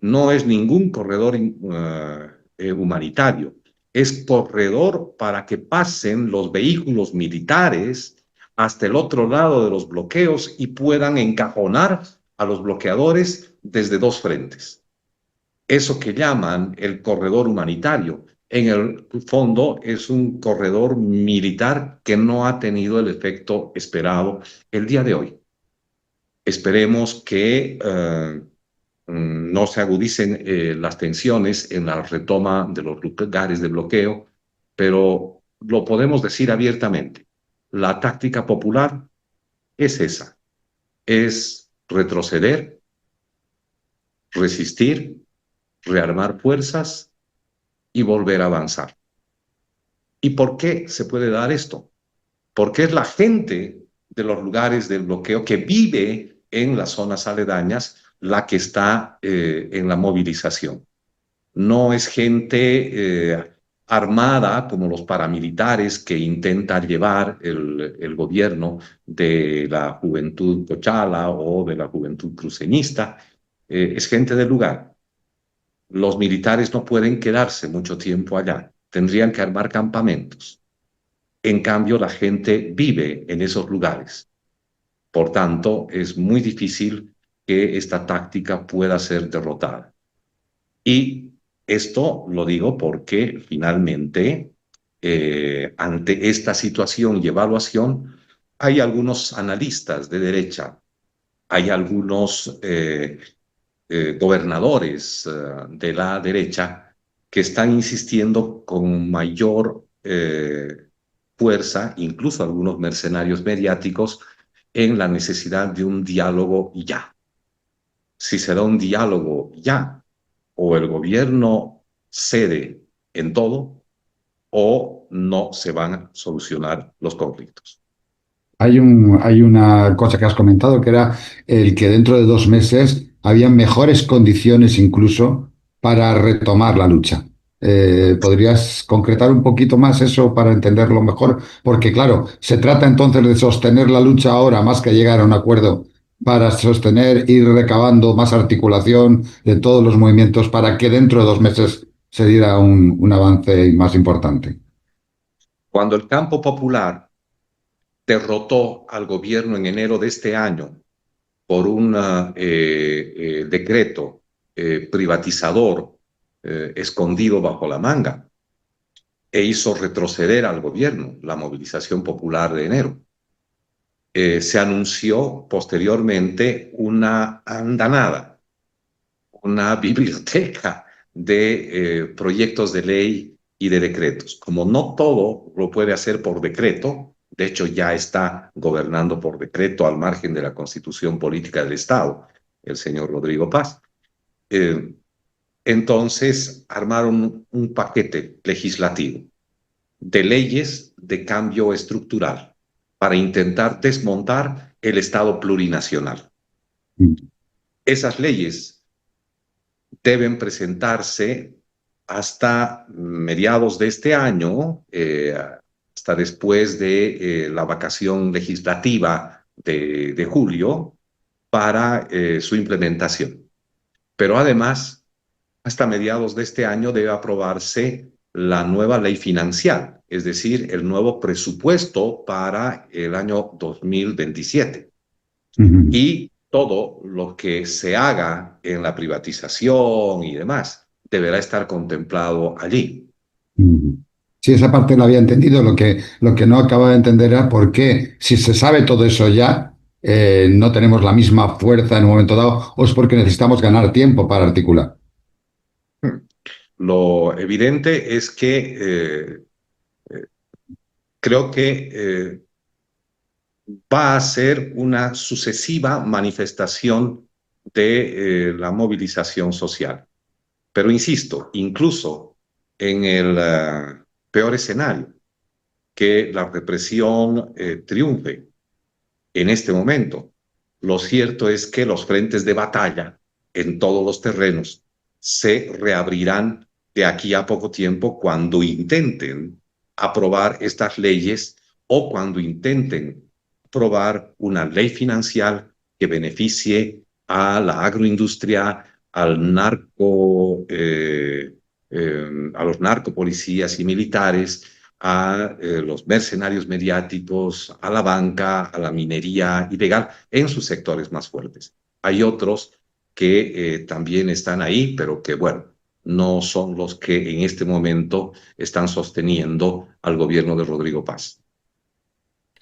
[SPEAKER 3] No es ningún corredor humanitario, es corredor para que pasen los vehículos militares hasta el otro lado de los bloqueos y puedan encajonar a los bloqueadores desde dos frentes. Eso que llaman el corredor humanitario, en el fondo es un corredor militar que no ha tenido el efecto esperado el día de hoy. Esperemos que no se agudicen las tensiones en la retoma de los lugares de bloqueo, pero lo podemos decir abiertamente. La táctica popular es esa, es retroceder, resistir, rearmar fuerzas y volver a avanzar. ¿Y por qué se puede dar esto? Porque es la gente de los lugares del bloqueo que vive en las zonas aledañas la que está en la movilización. No es gente armada como los paramilitares que intentan llevar el gobierno de la juventud cochala o de la juventud cruceñista, es gente del lugar. Los militares no pueden quedarse mucho tiempo allá, tendrían que armar campamentos. En cambio, la gente vive en esos lugares. Por tanto, es muy difícil que esta táctica pueda ser derrotada. Y esto lo digo porque finalmente, ante esta situación y evaluación, hay algunos analistas de derecha, hay algunos gobernadores de la derecha que están insistiendo con mayor fuerza, incluso algunos mercenarios mediáticos, en la necesidad de un diálogo ya. Si se da un diálogo ya, o el gobierno cede en todo, o no se van a solucionar los conflictos.
[SPEAKER 1] Hay una cosa que has comentado que era el que dentro de 2 meses había mejores condiciones incluso para retomar la lucha. ¿Podrías concretar un poquito más eso para entenderlo mejor? Porque claro, se trata entonces de sostener la lucha ahora más que llegar a un acuerdo para sostener, ir recabando más articulación de todos los movimientos para que dentro de 2 meses se diera un avance más importante.
[SPEAKER 3] Cuando el campo popular derrotó al gobierno en enero de este año por un decreto privatizador escondido bajo la manga e hizo retroceder al gobierno la movilización popular de enero. Se anunció posteriormente una andanada, una biblioteca de proyectos de ley y de decretos. Como no todo lo puede hacer por decreto, de hecho ya está gobernando por decreto al margen de la Constitución Política del Estado, el señor Rodrigo Paz. Entonces armaron un paquete legislativo de leyes de cambio estructural para intentar desmontar el Estado plurinacional. Esas leyes deben presentarse hasta mediados de este año, hasta después de la vacación legislativa de julio, para su implementación. Pero además, hasta mediados de este año debe aprobarse la nueva ley financiera, es decir, el nuevo presupuesto para el año 2027. Y todo lo que se haga en la privatización y demás deberá estar contemplado allí.
[SPEAKER 1] Sí, esa parte la había entendido. Lo que no acaba de entender era por qué, si se sabe todo eso ya, no tenemos la misma fuerza en un momento dado, o es porque necesitamos ganar tiempo para articular.
[SPEAKER 3] Lo evidente es que creo que va a ser una sucesiva manifestación de la movilización social. Pero insisto, incluso en el peor escenario, que la represión triunfe en este momento, lo cierto es que los frentes de batalla en todos los terrenos se reabrirán de aquí a poco tiempo cuando intenten aprobar estas leyes o cuando intenten aprobar una ley financiera que beneficie a la agroindustria, al narco, a los narcopolicías y militares, a los mercenarios mediáticos, a la banca, a la minería ilegal en sus sectores más fuertes. Hay otros que también están ahí, pero que, bueno, no son los que en este momento están sosteniendo al gobierno de Rodrigo Paz.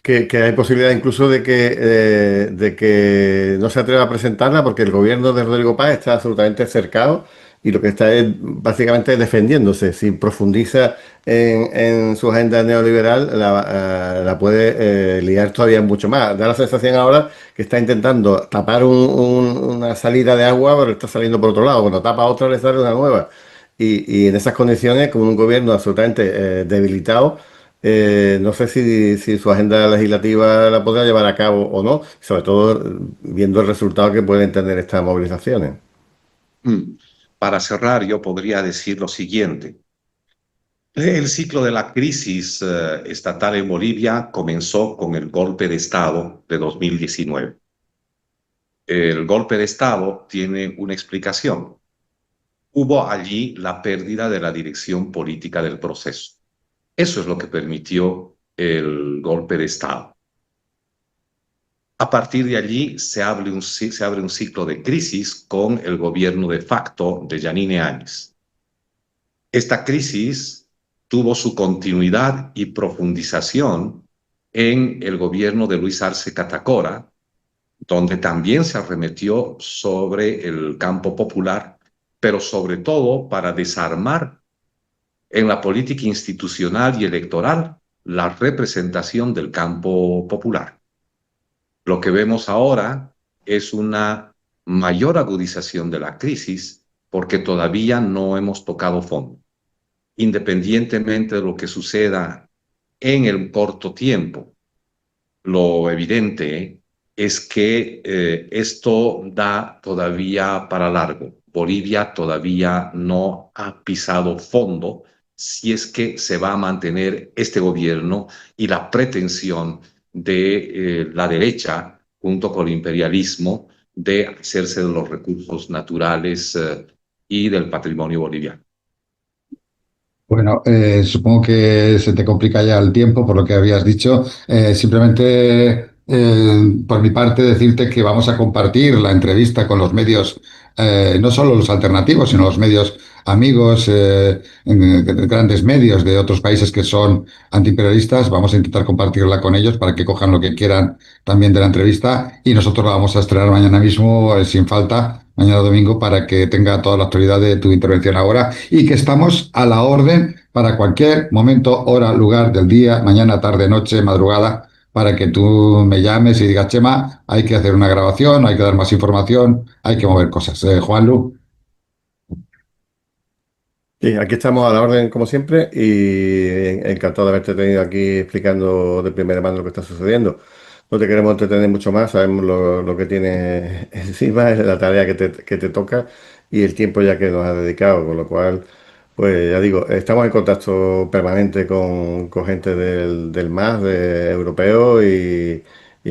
[SPEAKER 2] Que hay posibilidad incluso de que no se atreva a presentarla porque el gobierno de Rodrigo Paz está absolutamente cercado y lo que está es básicamente defendiéndose. Si profundiza en su agenda neoliberal, la puede liar todavía mucho más. Da la sensación ahora que está intentando tapar una salida de agua, pero está saliendo por otro lado. Cuando tapa otra, le sale una nueva. Y en esas condiciones, con un gobierno absolutamente debilitado, no sé si su agenda legislativa la podrá llevar a cabo o no, sobre todo viendo el resultado que pueden tener estas movilizaciones.
[SPEAKER 3] Para cerrar, yo podría decir lo siguiente. El ciclo de la crisis estatal en Bolivia comenzó con el golpe de Estado de 2019. El golpe de Estado tiene una explicación. Hubo allí la pérdida de la dirección política del proceso. Eso es lo que permitió el golpe de Estado. A partir de allí se abre un ciclo de crisis con el gobierno de facto de Yanine Áñez. Esta crisis tuvo su continuidad y profundización en el gobierno de Luis Arce Catacora, donde también se arremetió sobre el campo popular, pero sobre todo para desarmar en la política institucional y electoral la representación del campo popular. Lo que vemos ahora es una mayor agudización de la crisis porque todavía no hemos tocado fondo. Independientemente de lo que suceda en el corto tiempo, lo evidente es que esto da todavía para largo. Bolivia todavía no ha pisado fondo si es que se va a mantener este gobierno y la pretensión de la derecha, junto con el imperialismo, de hacerse de los recursos naturales y del patrimonio boliviano.
[SPEAKER 1] Bueno, supongo que se te complica ya el tiempo por lo que habías dicho. Simplemente, por mi parte, decirte que vamos a compartir la entrevista con los medios, no solo los alternativos, sino los medios amigos, grandes medios de otros países que son antiimperialistas. Vamos a intentar compartirla con ellos para que cojan lo que quieran también de la entrevista y nosotros la vamos a estrenar mañana mismo, sin falta, mañana domingo, para que tenga toda la actualidad de tu intervención ahora y que estamos a la orden para cualquier momento, hora, lugar del día, mañana, tarde, noche, madrugada, para que tú me llames y digas, Chema, hay que hacer una grabación, hay que dar más información, hay que mover cosas. Juanlu.
[SPEAKER 2] Sí, aquí estamos a la orden como siempre y encantado de haberte tenido aquí explicando de primera mano lo que está sucediendo. No te queremos entretener mucho más, sabemos lo que tienes encima, es la tarea que te toca y el tiempo ya que nos has dedicado, con lo cual, pues ya digo, estamos en contacto permanente con gente del MAS, de europeo y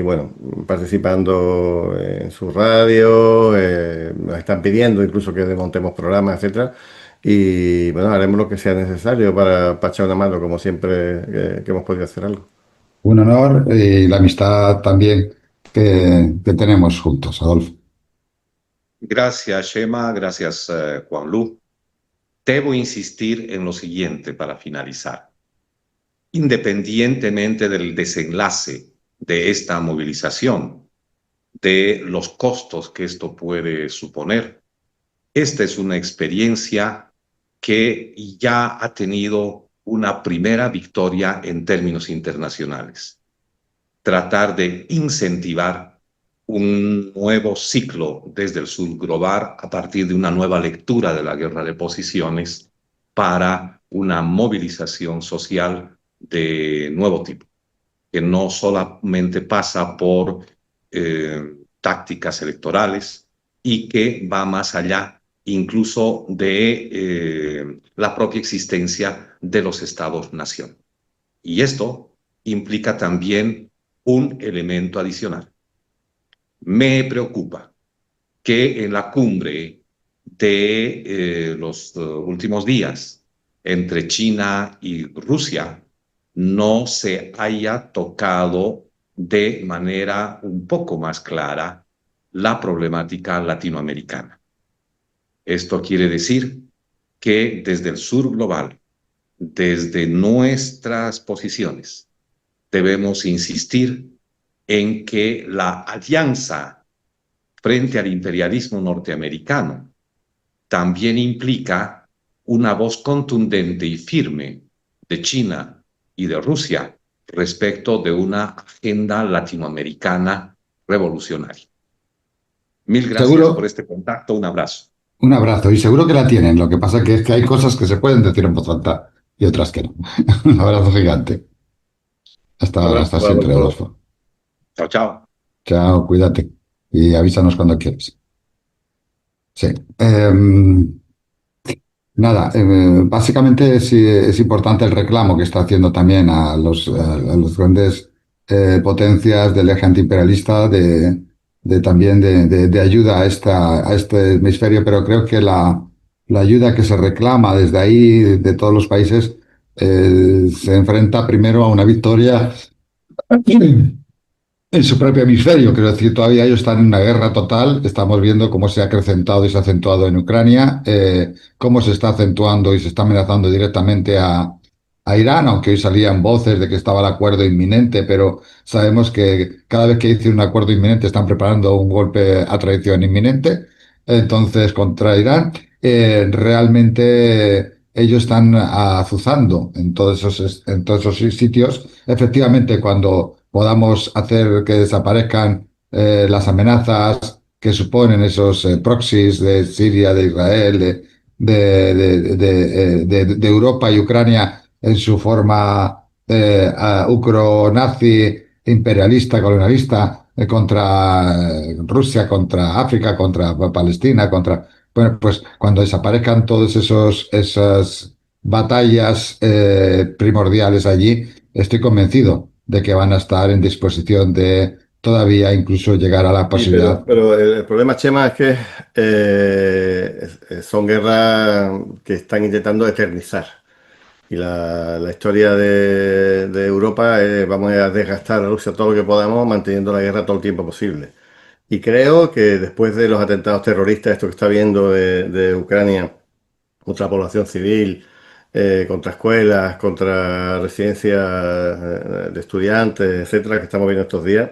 [SPEAKER 2] bueno, participando en su radio, nos están pidiendo incluso que desmontemos programas, etcétera. Y bueno, haremos lo que sea necesario para echar una mano, como siempre que hemos podido hacer algo.
[SPEAKER 1] Un honor y la amistad también que tenemos juntos, Adolfo.
[SPEAKER 3] Gracias, Shema. Gracias, Juan Lu. Debo insistir en lo siguiente para finalizar. Independientemente del desenlace de esta movilización, de los costos que esto puede suponer, esta es una experiencia que ya ha tenido una primera victoria en términos internacionales. Tratar de incentivar un nuevo ciclo desde el sur global a partir de una nueva lectura de la guerra de posiciones para una movilización social de nuevo tipo, que no solamente pasa por tácticas electorales y que va más allá incluso de la propia existencia de los estados-nación. Y esto implica también un elemento adicional. Me preocupa que en la cumbre de los últimos días entre China y Rusia no se haya tocado de manera un poco más clara la problemática latinoamericana. Esto quiere decir que desde el sur global, desde nuestras posiciones, debemos insistir en que la alianza frente al imperialismo norteamericano también implica una voz contundente y firme de China y de Rusia respecto de una agenda latinoamericana revolucionaria. Mil gracias por
[SPEAKER 1] Seguro,
[SPEAKER 3] este contacto. Un abrazo.
[SPEAKER 1] un abrazo y seguro que la tienen. Lo que pasa que es que hay cosas que se pueden decir en voz alta y otras que no. Un abrazo gigante.
[SPEAKER 2] Un
[SPEAKER 1] Hasta
[SPEAKER 2] abrazo,
[SPEAKER 1] siempre,
[SPEAKER 2] Adolfo.
[SPEAKER 1] Adolfo.
[SPEAKER 3] Chao, chao.
[SPEAKER 1] Chao, cuídate y avísanos cuando quieras. Sí. Nada, básicamente es importante el reclamo que está haciendo también a los grandes potencias del eje antiimperialista de también de ayuda a este hemisferio, pero creo que la ayuda que se reclama desde ahí, de todos los países, se enfrenta primero a una victoria en su propio hemisferio. Quiero decir, todavía ellos están en una guerra total. Estamos viendo cómo se ha acrecentado y se ha acentuado en Ucrania, cómo se está acentuando y se está amenazando directamente a Irán, aunque hoy salían voces de que estaba el acuerdo inminente, pero sabemos que cada vez que dicen un acuerdo inminente están preparando un golpe a traición inminente, entonces contra Irán. Realmente ellos están azuzando en todos esos sitios. Efectivamente, cuando podamos hacer que desaparezcan las amenazas que suponen esos proxies de Siria, de Israel, de Europa y Ucrania en su forma ucro-nazi, imperialista, colonialista, contra Rusia, contra África, contra Palestina, contra... Bueno, pues cuando desaparezcan todas esas batallas primordiales allí, estoy convencido de que van a estar en disposición de todavía incluso llegar a la
[SPEAKER 2] Sí,
[SPEAKER 1] posibilidad.
[SPEAKER 2] pero el problema, Chema, es que son guerras que están intentando eternizar. Y la historia de Europa es vamos a desgastar a Rusia todo lo que podamos manteniendo la guerra todo el tiempo posible. Y creo que después de los atentados terroristas, esto que está viendo de Ucrania contra la población civil, contra escuelas, contra residencias de estudiantes, etcétera, que estamos viendo estos días,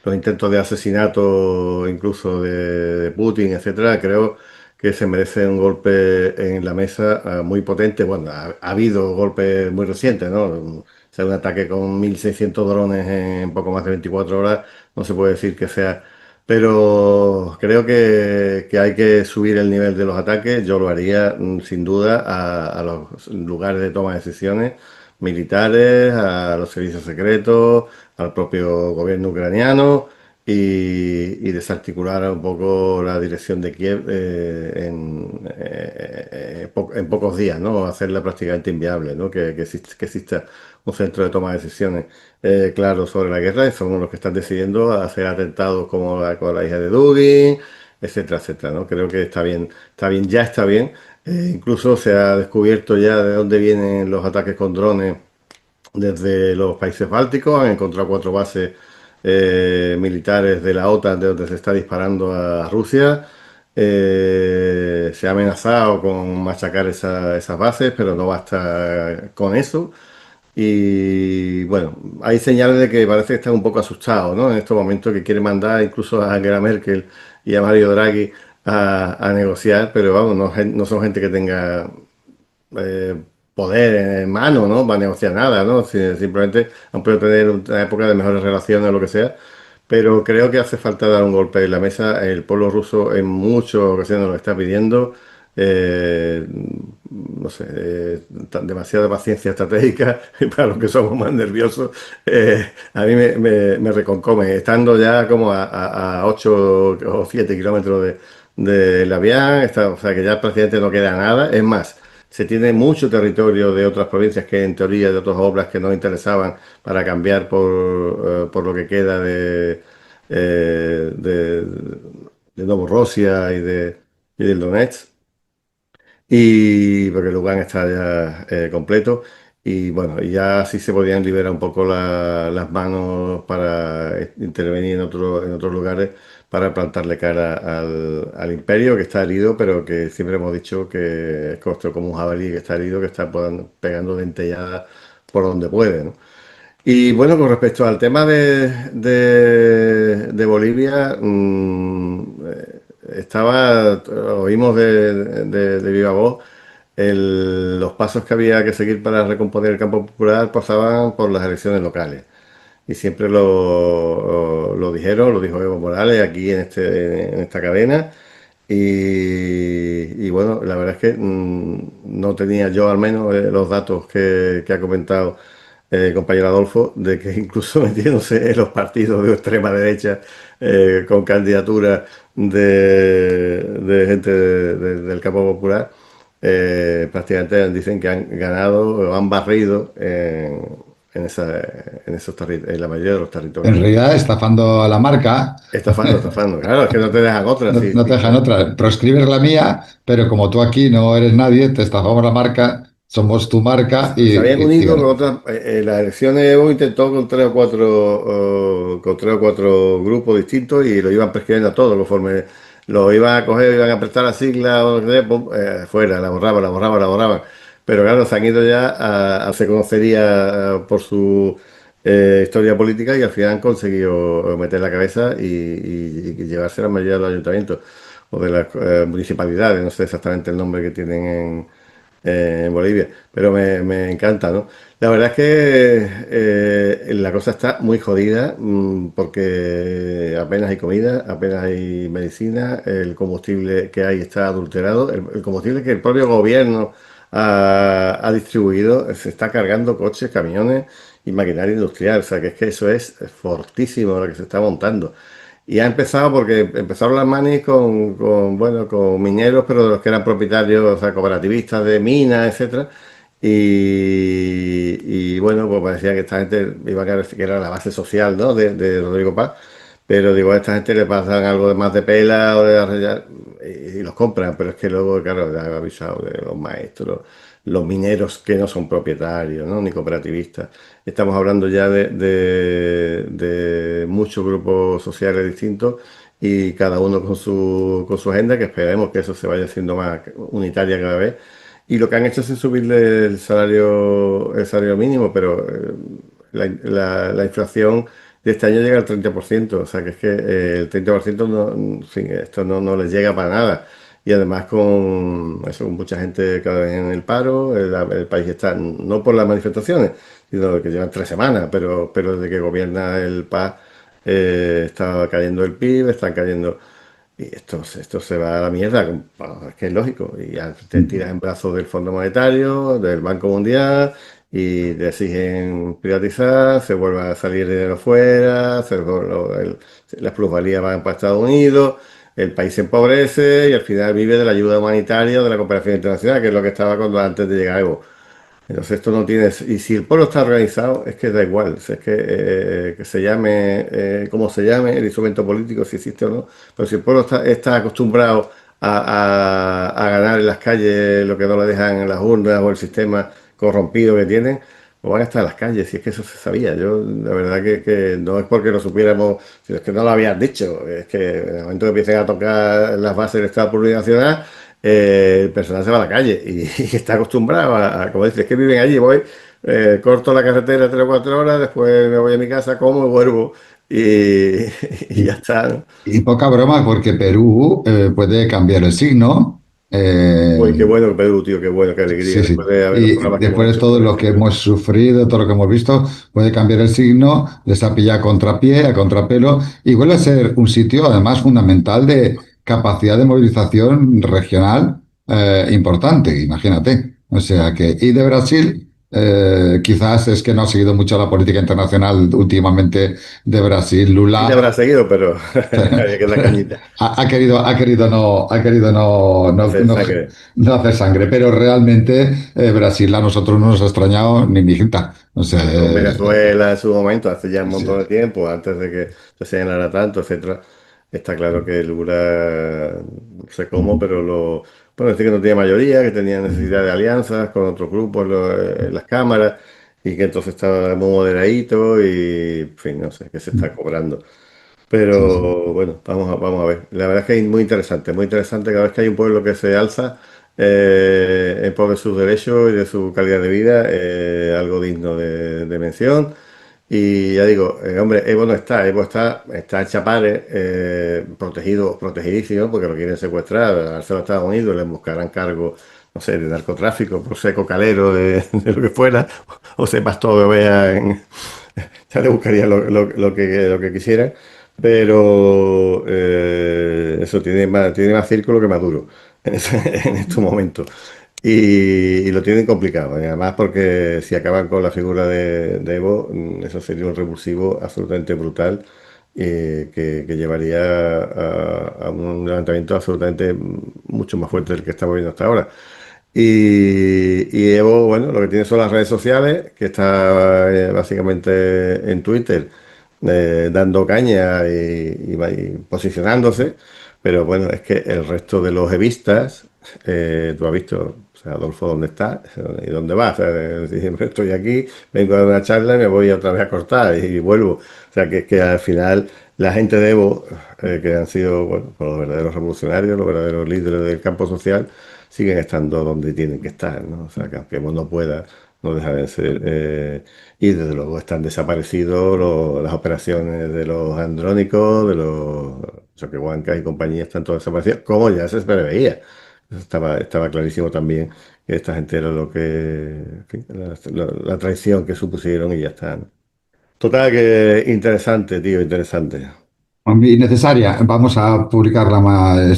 [SPEAKER 2] los intentos de asesinato incluso de Putin, etcétera, creo que se merece un golpe en la mesa muy potente. Bueno, ha habido golpes muy recientes, ¿no? O sea, un ataque con 1.600 drones en poco más de 24 horas, no se puede decir que sea... Pero creo que hay que subir el nivel de los ataques. Yo lo haría sin duda a los lugares de toma de decisiones militares, a los servicios secretos, al propio gobierno ucraniano y desarticular un poco la dirección de Kiev en pocos días, ¿no? Hacerla prácticamente inviable, ¿no? Que exista un centro de toma de decisiones claro sobre la guerra, y son los que están decidiendo hacer atentados como con la hija de Dugin, etcétera, etcétera, ¿no? Creo que está bien, ya está bien. Incluso se ha descubierto ya de dónde vienen los ataques con drones desde los países bálticos. Han encontrado 4 bases militares de la OTAN de donde se está disparando a Rusia. Se ha amenazado con machacar esas bases, pero no basta con eso. Y bueno, hay señales de que parece que están un poco asustados, ¿no? En estos momentos que quieren mandar incluso a Angela Merkel y a Mario Draghi a negociar, pero vamos, no son gente que tenga eh, poder en mano, ¿no? Para negociar nada, ¿no? Simplemente han podido tener una época de mejores relaciones o lo que sea, pero creo que hace falta dar un golpe en la mesa. El pueblo ruso en muchas ocasiones lo está pidiendo. No sé, demasiada paciencia estratégica para los que somos más nerviosos. A mí me reconcome, estando ya como a 8 o 7 kilómetros de Labián, o sea que ya prácticamente no queda nada. Es más, se tiene mucho territorio de otras provincias que en teoría de otras obras que no interesaban para cambiar por lo que queda de Novorossiya y del Donetsk. Y porque Lugan está ya completo. Y bueno, y ya sí se podían liberar un poco las manos para intervenir en otros lugares para plantarle cara al imperio que está herido, pero que siempre hemos dicho que es costó como un jabalí que está herido, que está pegando dentelladas por donde puede, ¿no? Y bueno, con respecto al tema de Bolivia, oímos de viva voz los pasos que había que seguir para recomponer el campo popular pasaban por las elecciones locales. Y siempre lo dijeron, lo dijo Evo Morales aquí en esta cadena. Y bueno, la verdad es que no tenía yo al menos los datos que ha comentado el compañero Adolfo, de que incluso metiéndose en los partidos de extrema derecha con candidaturas de gente del campo popular, prácticamente dicen que han ganado o han barrido en la mayoría de los
[SPEAKER 1] En
[SPEAKER 2] territorios.
[SPEAKER 1] realidad, estafando a la marca,
[SPEAKER 2] Estafando, estafando. Claro, es que no te dejan otra.
[SPEAKER 1] no,
[SPEAKER 2] Sí,
[SPEAKER 1] no te
[SPEAKER 2] sí,
[SPEAKER 1] dejan otra. Proscribes la mía, pero como tú aquí no eres nadie, te estafamos la marca, somos tu marca
[SPEAKER 2] se habían
[SPEAKER 1] y
[SPEAKER 2] unido con
[SPEAKER 1] ganamos.
[SPEAKER 2] otras. Las elecciones Evo intentó con tres o cuatro grupos distintos y lo iban prescribiendo a todos. Conforme lo iban a coger, iban a prestar la sigla o lo que sea, pum, fuera, la borraban, la borraban, la borraban. Pero claro, se han ido ya se conocería por su historia política y al final han conseguido meter la cabeza y llevarse la mayoría de los ayuntamientos o de las municipalidades, no sé exactamente el nombre que tienen en Bolivia, pero me encanta, ¿no? La verdad es que la cosa está muy jodida porque apenas hay comida, apenas hay medicina, el combustible que hay está adulterado, el combustible que el propio gobierno ha distribuido se está cargando coches, camiones y maquinaria industrial, o sea que es que eso es fortísimo lo que se está montando. Y ha empezado porque empezaron las manis bueno, con mineros, pero de los que eran propietarios, o sea, cooperativistas de minas, etcétera. Y bueno, pues parecía que esta gente iba a quedar, que era la base social, ¿no? de Rodrigo Paz. Pero digo, a esta gente le pasan algo de más de pela o de arrellar y los compran, pero es que luego, claro, ya he avisado de los maestros, los mineros que no son propietarios, ¿no? Ni cooperativistas. Estamos hablando ya de muchos grupos sociales distintos y cada uno con su agenda, que esperemos que eso se vaya haciendo más unitaria cada vez. Y lo que han hecho es subirle el salario mínimo, pero la inflación de este año llega al 30%, o sea que es que el 30% no, en fin, esto no les llega para nada. Y además con eso, con mucha gente cada vez en el paro, el país está, no por las manifestaciones, sino que llevan 3 semanas, pero desde que gobierna el PAS está cayendo el PIB, están cayendo. Y esto se va a la mierda, es que es lógico. Y ya te tiras en brazos del Fondo Monetario, del Banco Mundial, y te exigen privatizar, se vuelve a salir dinero fuera, las plusvalías van para Estados Unidos, el país se empobrece y al final vive de la ayuda humanitaria, de la cooperación internacional, que es lo que estaba cuando antes de llegar a Evo. Entonces esto no tiene. Y si el pueblo está organizado, es que da igual. Si es que se llame como se llame, el instrumento político, si existe o no. Pero si el pueblo está acostumbrado a ganar en las calles lo que no le dejan en las urnas o el sistema corrompido que tienen, pues van a estar en las calles. Si es que eso se sabía. Yo, la verdad que no es porque lo supiéramos, sino es que no lo habían dicho. Es que en el momento que empiecen a tocar las bases del Estado plurinacional, el personal se va a la calle y está acostumbrado como dices, que viven allí, voy, corto la carretera 3 o 4 horas, después me voy a mi casa, como y vuelvo y, y ya
[SPEAKER 1] Y,
[SPEAKER 2] está, ¿no?
[SPEAKER 1] y poca broma porque Perú puede cambiar el signo.
[SPEAKER 2] Uy, qué bueno Perú, tío, qué bueno, qué alegría,
[SPEAKER 1] Sí, sí.
[SPEAKER 2] después de haber los
[SPEAKER 1] Y
[SPEAKER 2] programas que hemos
[SPEAKER 1] después de
[SPEAKER 2] hecho
[SPEAKER 1] todo
[SPEAKER 2] sobre
[SPEAKER 1] lo que
[SPEAKER 2] Venezuela.
[SPEAKER 1] hemos sufrido, todo lo que hemos visto, puede cambiar el signo, les ha pillado a contrapié, a contrapelo, y vuelve a ser un sitio, además, fundamental de capacidad de movilización regional importante, imagínate. O sea que, y de Brasil, quizás es que no ha seguido mucho la política internacional últimamente de Brasil.
[SPEAKER 2] Sí te
[SPEAKER 1] Lula
[SPEAKER 2] habrá seguido, pero había que dar cañita,
[SPEAKER 1] ha querido
[SPEAKER 2] hacer sangre.
[SPEAKER 1] no hacer sangre, pero realmente Brasil a nosotros no nos ha extrañado ni mijita. O sea,
[SPEAKER 2] Con Venezuela en su momento, hace ya un montón
[SPEAKER 1] sí.
[SPEAKER 2] de tiempo, antes de que se señalara tanto, etcétera. Está claro que Lula no sé cómo, pero bueno, dice que no tenía mayoría, que tenía necesidad de alianzas con otros grupos en las cámaras y que entonces estaba muy moderadito y, en fin, no sé, que se está cobrando.
[SPEAKER 1] Sí, sí.
[SPEAKER 2] Pero bueno, vamos a ver. La verdad es que es muy interesante cada vez que hay un pueblo que se alza en pos de sus derechos y de su calidad de vida, algo digno de mención. Y ya digo, hombre, Evo no está, Evo está en Chapare, protegidísimo, porque lo quieren secuestrar, dárselo a Estados Unidos, le buscarán cargo, no sé, de narcotráfico, por seco calero, de lo que fuera, o sepas todo, vean, ya le buscaría lo que quisiera, pero eso tiene más círculo que Maduro en estos momentos. Y lo tienen complicado, y además porque si acaban con la figura de Evo, eso sería un revulsivo absolutamente brutal que llevaría a un levantamiento absolutamente mucho más fuerte del que estamos viendo hasta ahora. Y Evo, bueno, lo que tiene son las redes sociales, que está básicamente en Twitter, dando caña y posicionándose, pero bueno, es que el resto de los evistas, tú has visto, o sea, Adolfo, ¿dónde está? ¿Y dónde va? O sea, siempre estoy aquí, vengo a dar una charla y me voy otra vez a cortar y vuelvo. O sea, que al final la gente de Evo, que han sido, bueno, pues los verdaderos revolucionarios, los verdaderos líderes del campo social, siguen estando donde tienen que estar, ¿no? O sea, que aunque uno no pueda, no deja de ser. Y desde luego están desaparecidos las operaciones de los andrónicos, de los Choquehuancas y compañía, están todas desaparecidas, como ya se preveía. Estaba clarísimo también que esta gente era lo que, en fin, la traición que supusieron y ya está, ¿no? Total, que interesante, tío, interesante.
[SPEAKER 1] Innecesaria. Vamos a publicarla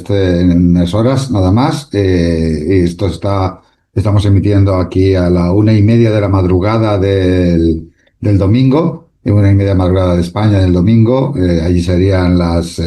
[SPEAKER 1] en unas horas, nada más. Y estamos emitiendo aquí a la 1:30 de la madrugada del domingo, 1:30 de la madrugada de España del domingo. Allí serían las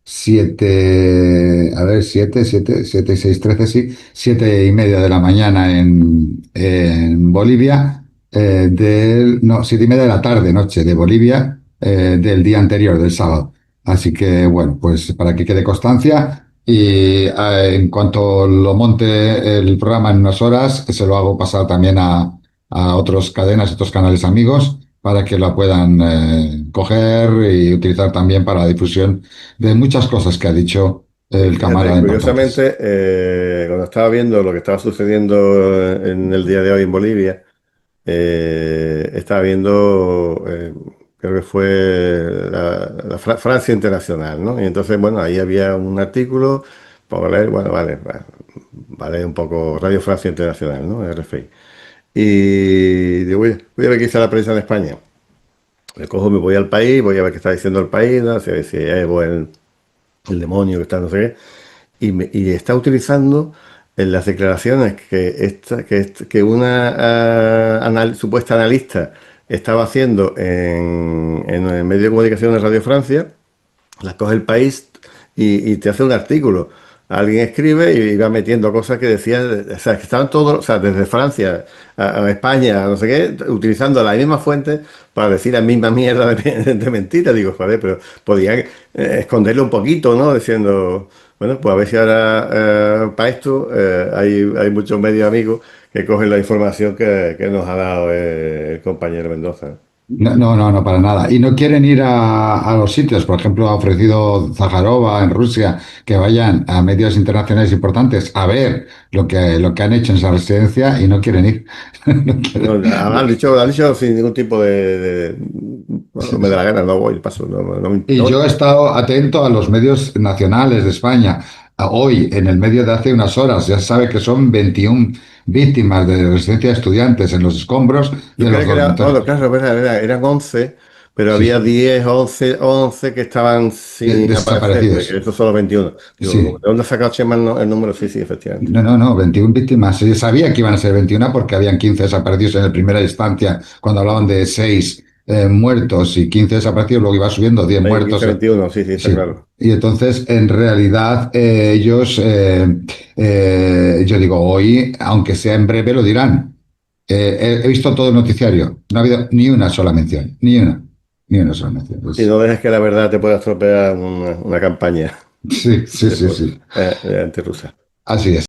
[SPEAKER 1] 7, a ver, 7 y 6, 13, sí, 7:30 de la mañana en Bolivia. No, 7:30 de la tarde, noche de Bolivia, del día anterior, del sábado. Así que, bueno, pues para que quede constancia y en cuanto lo monte el programa en unas horas, se lo hago pasar también a otras cadenas, otros canales amigos, para que lo puedan coger y utilizar también para la difusión de muchas cosas que ha dicho el camarada
[SPEAKER 2] Fíjate,
[SPEAKER 1] importantes.
[SPEAKER 2] curiosamente, cuando estaba viendo lo que estaba sucediendo en el día de hoy en Bolivia, estaba viendo, creo que fue Francia Internacional, ¿no? Y entonces, bueno, ahí había un artículo, para leer, bueno, vale un poco Radio Francia Internacional, ¿no? RFI. Y digo, voy a ver qué dice la prensa en España. Me cojo, me voy al país, voy a ver qué está diciendo el país, ¿no? Si Evo es el demonio que está, no sé qué. Y está utilizando en las declaraciones que una supuesta analista estaba haciendo en el medio de comunicación de Radio Francia, las coge el país y te hace un artículo. Alguien escribe y va metiendo cosas que decían, o sea, que estaban todos, o sea, desde Francia a España, a no sé qué, utilizando la misma fuente para decir la misma mierda de mentira. Digo, joder, pero podían esconderlo un poquito, ¿no? Diciendo, bueno, pues a ver si ahora para esto hay muchos medios amigos que cogen la información que nos ha dado el compañero Mendoza.
[SPEAKER 1] No, no, no, no, para nada. Y no quieren ir a los sitios. Por ejemplo, ha ofrecido Zaharova en Rusia que vayan a medios internacionales importantes a ver lo que han hecho en esa residencia y no quieren ir. No
[SPEAKER 2] No,
[SPEAKER 1] quieren.
[SPEAKER 2] han dicho sin ningún tipo bueno, no me da la gana, no voy, paso,
[SPEAKER 1] Y yo he estado atento a los medios nacionales de España. Hoy, en el medio de hace unas horas, ya sabe que son 21 víctimas de residencia de estudiantes en los escombros
[SPEAKER 2] Yo
[SPEAKER 1] de
[SPEAKER 2] creo
[SPEAKER 1] los
[SPEAKER 2] que era,
[SPEAKER 1] dormitorios.
[SPEAKER 2] bueno, claro, eran 11, pero
[SPEAKER 1] Sí,
[SPEAKER 2] había
[SPEAKER 1] sí,
[SPEAKER 2] 10, 11 que estaban sin aparecer, que
[SPEAKER 1] desaparecidos.
[SPEAKER 2] estos son los 21. Digo,
[SPEAKER 1] Sí.
[SPEAKER 2] ¿de dónde ha sacado Chema el número? Sí, sí, efectivamente.
[SPEAKER 1] No, no, no, 21 víctimas. Yo sabía que iban a ser 21 porque habían 15 desaparecidos en la primera instancia, cuando hablaban de 6 muertos y 15 desaparecidos, luego iba subiendo 10
[SPEAKER 2] Hay 15,
[SPEAKER 1] muertos.
[SPEAKER 2] 21, sí, sí, está
[SPEAKER 1] Sí.
[SPEAKER 2] claro.
[SPEAKER 1] Y entonces, en realidad, ellos, yo digo, hoy, aunque sea en breve, lo dirán. He visto todo el noticiario, no ha habido ni una sola mención, ni una sola mención.
[SPEAKER 2] Y no dejes que la verdad te pueda estropear una campaña
[SPEAKER 1] Sí, sí, sí, sí.
[SPEAKER 2] antirrusa.
[SPEAKER 1] Así es.